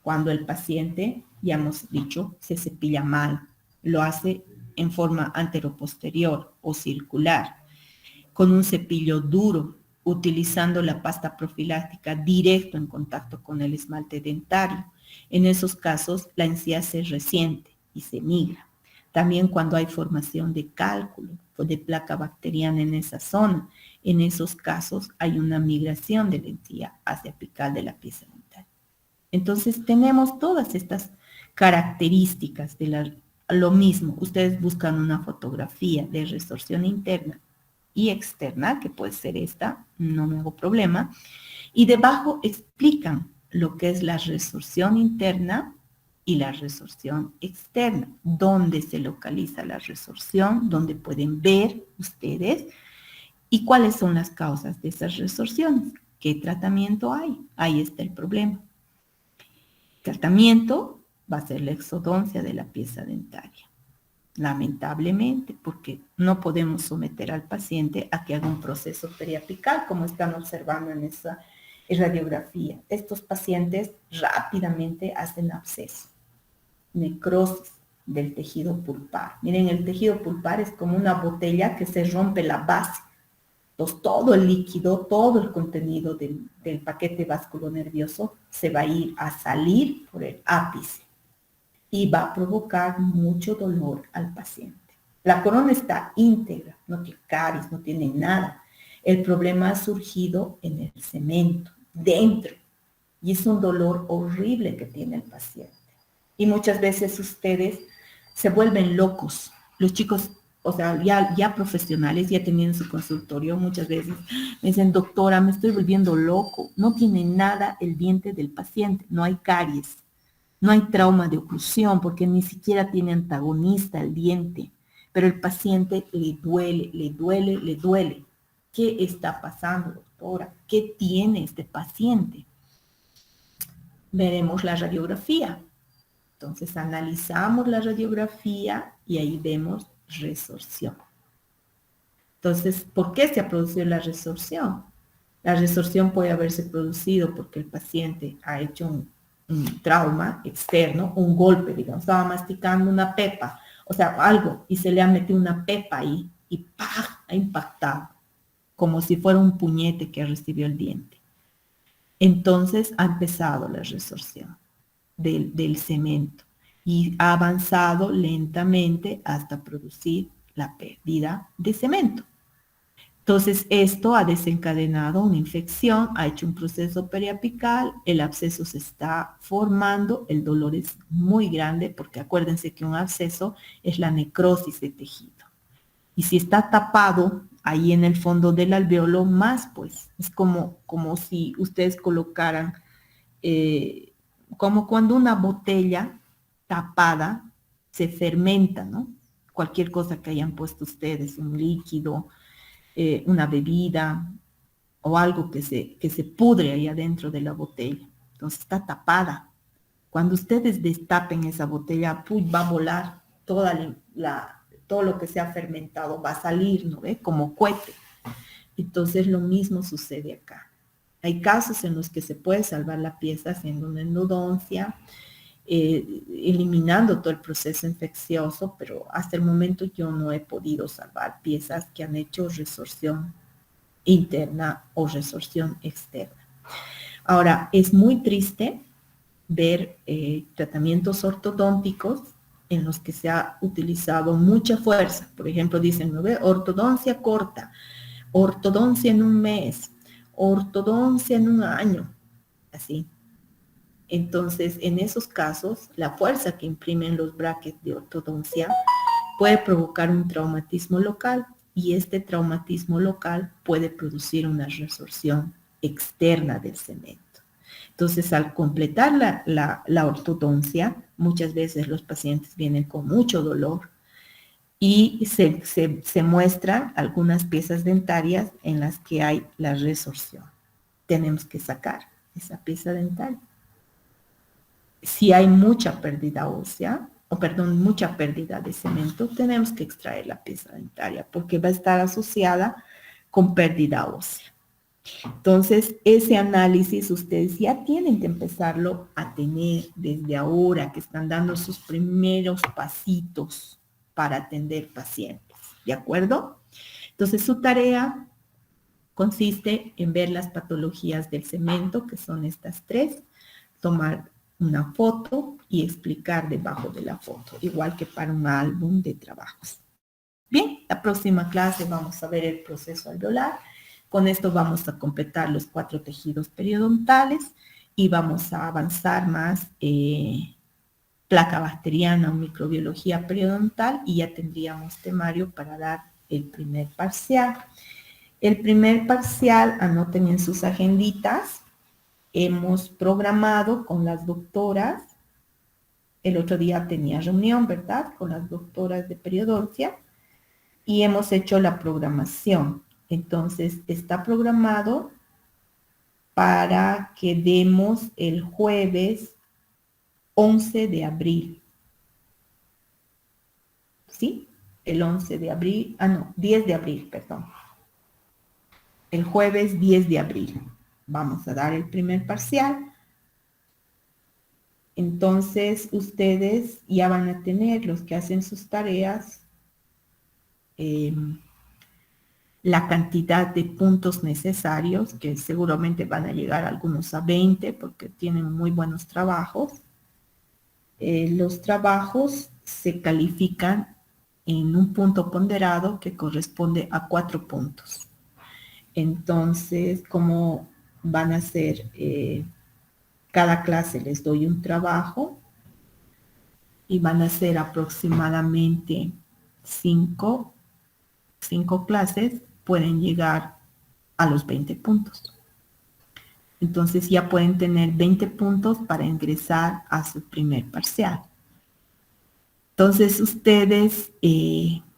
Cuando el paciente, ya hemos dicho, se cepilla mal, lo hace en forma anteroposterior o circular, con un cepillo duro, utilizando la pasta profiláctica directo en contacto con el esmalte dentario. En esos casos, la encía se resiente y se migra. También cuando hay formación de cálculo o de placa bacteriana en esa zona, en esos casos hay una migración de la encía hacia apical de la pieza dental. Entonces tenemos todas estas características de lo mismo. Ustedes buscan una fotografía de resorción interna y externa, que puede ser esta, no me hago problema, y debajo explican lo que es la resorción interna y la resorción externa, dónde se localiza la resorción, dónde pueden ver ustedes y cuáles son las causas de esas resorciones, qué tratamiento hay, ahí está el problema. Tratamiento va a ser la exodoncia de la pieza dentaria. Lamentablemente, porque no podemos someter al paciente a que haga un proceso periapical, como están observando en esa radiografía. Estos pacientes rápidamente hacen absceso, necrosis del tejido pulpar. Miren, el tejido pulpar es como una botella que se rompe la base. Entonces, todo el líquido, todo el contenido del paquete vasculonervioso se va a ir a salir por el ápice y va a provocar mucho dolor al paciente. La corona está íntegra, no tiene caries, no tiene nada. El problema ha surgido en el cemento, dentro, y es un dolor horrible que tiene el paciente. Y muchas veces ustedes se vuelven locos. Los chicos, o sea, ya profesionales, ya teniendo su consultorio, muchas veces me dicen, doctora, me estoy volviendo loco. No tiene nada el diente del paciente, no hay caries, no hay trauma de oclusión, porque ni siquiera tiene antagonista el diente, pero el paciente le duele, le duele, le duele. ¿Qué está pasando, doctora? ¿Qué tiene este paciente? Veremos la radiografía. Entonces analizamos la radiografía y ahí vemos resorción. Entonces, ¿por qué se ha producido la resorción? La resorción puede haberse producido porque el paciente ha hecho un trauma externo, un golpe, digamos, estaba masticando una pepa, o sea, algo, y se le ha metido una pepa ahí y ¡pah! Ha impactado, como si fuera un puñete que recibió el diente. Entonces ha empezado la resorción del cemento y ha avanzado lentamente hasta producir la pérdida de cemento. Entonces, esto ha desencadenado una infección, ha hecho un proceso periapical, el absceso se está formando, el dolor es muy grande, porque acuérdense que un absceso es la necrosis de tejido. Y si está tapado ahí en el fondo del alveolo, más pues, es como si ustedes colocaran, como cuando una botella tapada se fermenta, ¿no? Cualquier cosa que hayan puesto ustedes, un líquido, una bebida o algo que se pudre ahí adentro de la botella. Entonces está tapada. Cuando ustedes destapen esa botella, va a volar todo lo que se ha fermentado, va a salir, ¿no ve? Como cohete. Entonces lo mismo sucede acá. Hay casos en los que se puede salvar la pieza haciendo una endodoncia, eliminando todo el proceso infeccioso, pero hasta el momento yo no he podido salvar piezas que han hecho resorción interna o resorción externa. Ahora, es muy triste ver tratamientos ortodónticos en los que se ha utilizado mucha fuerza. Por ejemplo, dicen, ¿no ve? Ortodoncia corta, ortodoncia en un mes, ortodoncia en un año, así. Entonces, en esos casos, la fuerza que imprimen los brackets de ortodoncia puede provocar un traumatismo local y este traumatismo local puede producir una resorción externa del cemento. Entonces, al completar la ortodoncia, muchas veces los pacientes vienen con mucho dolor y se muestran algunas piezas dentarias en las que hay la resorción. Tenemos que sacar esa pieza dentaria. Si hay mucha pérdida ósea, mucha pérdida de cemento, tenemos que extraer la pieza dentaria porque va a estar asociada con pérdida ósea. Entonces, ese análisis ustedes ya tienen que empezarlo a tener desde ahora, que están dando sus primeros pasitos para atender pacientes, ¿de acuerdo? Entonces, su tarea consiste en ver las patologías del cemento, que son estas tres, tomar una foto y explicar debajo de la foto, igual que para un álbum de trabajos. Bien, la próxima clase vamos a ver el proceso alveolar. Con esto vamos a completar los 4 tejidos periodontales y vamos a avanzar más placa bacteriana o microbiología periodontal y ya tendríamos temario para dar el primer parcial. El primer parcial, anoten en sus agenditas, hemos programado con las doctoras, el otro día tenía reunión, ¿verdad? Con las doctoras de periodoncia y hemos hecho la programación. Entonces, está programado para que demos el jueves 11 de abril. ¿Sí? El 11 de abril, 10 de abril, perdón. El jueves 10 de abril. Vamos a dar el primer parcial. Entonces, ustedes ya van a tener, los que hacen sus tareas, la cantidad de puntos necesarios, que seguramente van a llegar algunos a 20 porque tienen muy buenos trabajos. Los trabajos se califican en un punto ponderado que corresponde a 4 puntos. Entonces, ¿cómo van a hacer? Cada clase les doy un trabajo y van a ser aproximadamente cinco clases, pueden llegar a los 20 puntos. Entonces ya pueden tener 20 puntos para ingresar a su primer parcial. Entonces ustedes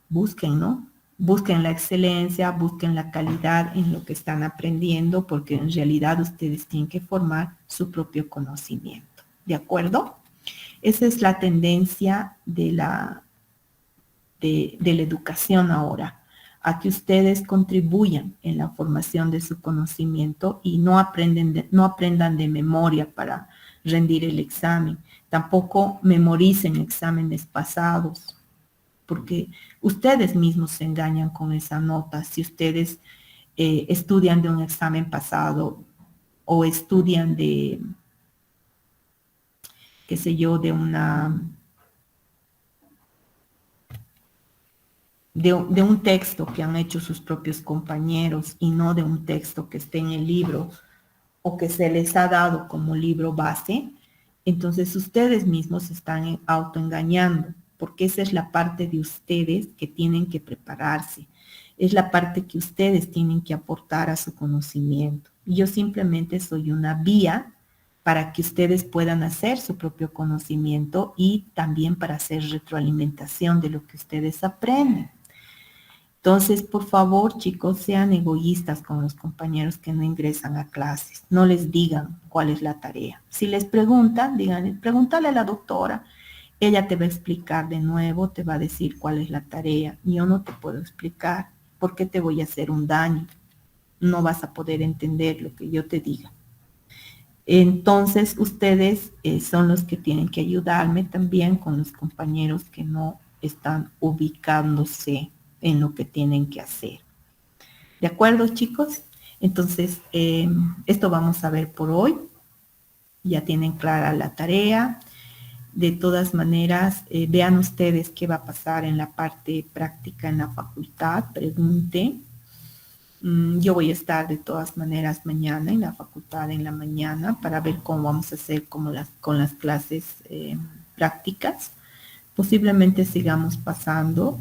busquen, ¿no? Busquen la excelencia, busquen la calidad en lo que están aprendiendo, porque en realidad ustedes tienen que formar su propio conocimiento. ¿De acuerdo? Esa es la tendencia de la educación ahora, a que ustedes contribuyan en la formación de su conocimiento y no aprendan de memoria para rendir el examen. Tampoco memoricen exámenes pasados, porque ustedes mismos se engañan con esa nota. Si ustedes estudian de un examen pasado o estudian de, qué sé yo, de un texto que han hecho sus propios compañeros y no de un texto que esté en el libro o que se les ha dado como libro base, entonces ustedes mismos se están autoengañando, porque esa es la parte de ustedes que tienen que prepararse, es la parte que ustedes tienen que aportar a su conocimiento. Y yo simplemente soy una vía para que ustedes puedan hacer su propio conocimiento y también para hacer retroalimentación de lo que ustedes aprenden. Entonces, por favor, chicos, sean egoístas con los compañeros que no ingresan a clases. No les digan cuál es la tarea. Si les preguntan, díganle, pregúntale a la doctora. Ella te va a explicar de nuevo, te va a decir cuál es la tarea. Yo no te puedo explicar. ¿Por qué te voy a hacer un daño? No vas a poder entender lo que yo te diga. Entonces, ustedes son los que tienen que ayudarme también con los compañeros que no están ubicándose en lo que tienen que hacer. ¿De acuerdo, chicos? Entonces, esto vamos a ver por hoy. Ya tienen clara la tarea. De todas maneras, vean ustedes qué va a pasar en la parte práctica en la facultad. Pregunten. Yo voy a estar de todas maneras mañana en la facultad en la mañana para ver cómo vamos a hacer con las clases prácticas. Posiblemente sigamos pasando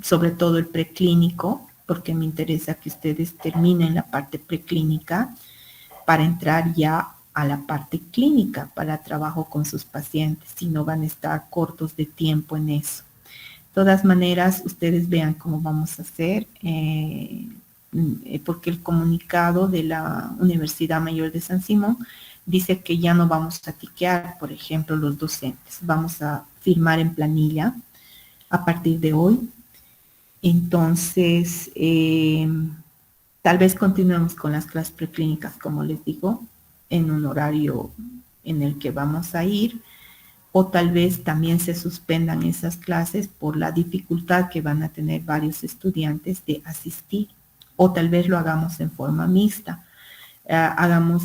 sobre todo el preclínico, porque me interesa que ustedes terminen la parte preclínica para entrar ya a la parte clínica, para trabajo con sus pacientes, si no van a estar cortos de tiempo en eso. De todas maneras, ustedes vean cómo vamos a hacer, porque el comunicado de la Universidad Mayor de San Simón dice que ya no vamos a tiquear, por ejemplo, los docentes. Vamos a firmar en planilla a partir de hoy. Entonces, tal vez continuemos con las clases preclínicas, como les digo, en un horario en el que vamos a ir, o tal vez también se suspendan esas clases por la dificultad que van a tener varios estudiantes de asistir, o tal vez lo hagamos en forma mixta, hagamos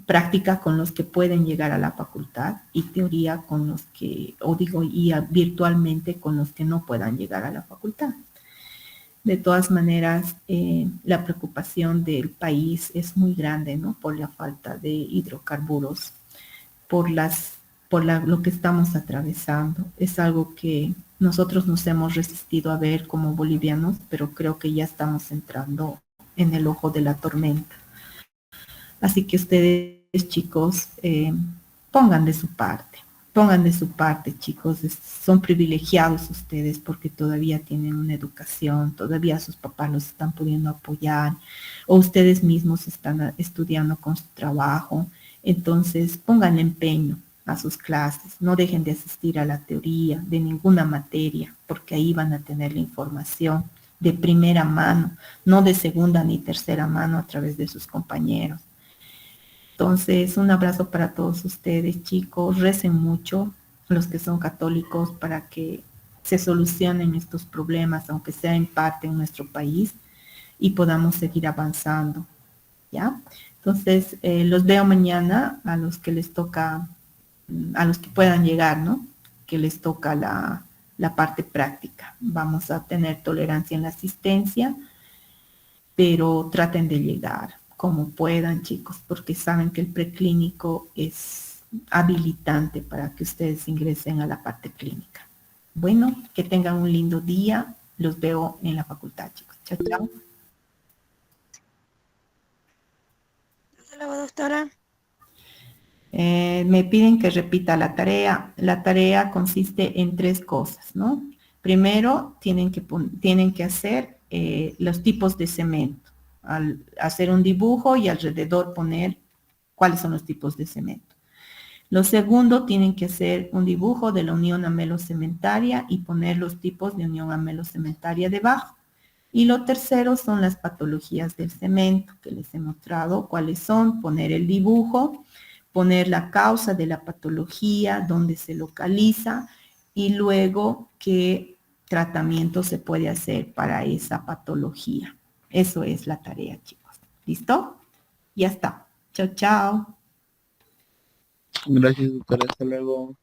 práctica con los que pueden llegar a la facultad y teoría con los que, y virtualmente con los que no puedan llegar a la facultad. De todas maneras, la preocupación del país es muy grande, ¿no? Por la falta de hidrocarburos, por lo que estamos atravesando. Es algo que nosotros nos hemos resistido a ver como bolivianos, pero creo que ya estamos entrando en el ojo de la tormenta. Así que ustedes, chicos, pongan de su parte, chicos. Son privilegiados ustedes porque todavía tienen una educación, todavía sus papás los están pudiendo apoyar, o ustedes mismos están estudiando con su trabajo. Entonces, pongan empeño a sus clases, no dejen de asistir a la teoría de ninguna materia, porque ahí van a tener la información de primera mano, no de segunda ni tercera mano a través de sus compañeros. Entonces, un abrazo para todos ustedes, chicos. Recen mucho los que son católicos para que se solucionen estos problemas, aunque sea en parte en nuestro país, y podamos seguir avanzando, ¿ya? Entonces, los veo mañana a los que puedan llegar, ¿no? Que les toca la parte práctica. Vamos a tener tolerancia en la asistencia, pero traten de llegar como puedan, chicos, porque saben que el preclínico es habilitante para que ustedes ingresen a la parte clínica. Bueno, que tengan un lindo día. Los veo en la facultad, chicos. Chao, chao. Hasta luego, doctora. Me piden que repita la tarea. La tarea consiste en 3 cosas, ¿no? Primero, tienen que hacer los tipos de cemento. Al hacer un dibujo y alrededor poner cuáles son los tipos de cemento. Lo segundo, tienen que hacer un dibujo de la unión amelocementaria y poner los tipos de unión amelocementaria debajo. Y lo tercero son las patologías del cemento, que les he mostrado cuáles son, poner el dibujo, poner la causa de la patología, dónde se localiza y luego qué tratamiento se puede hacer para esa patología. Eso es la tarea, chicos. ¿Listo? Ya está. Chao, chao. Gracias, doctora. Hasta luego.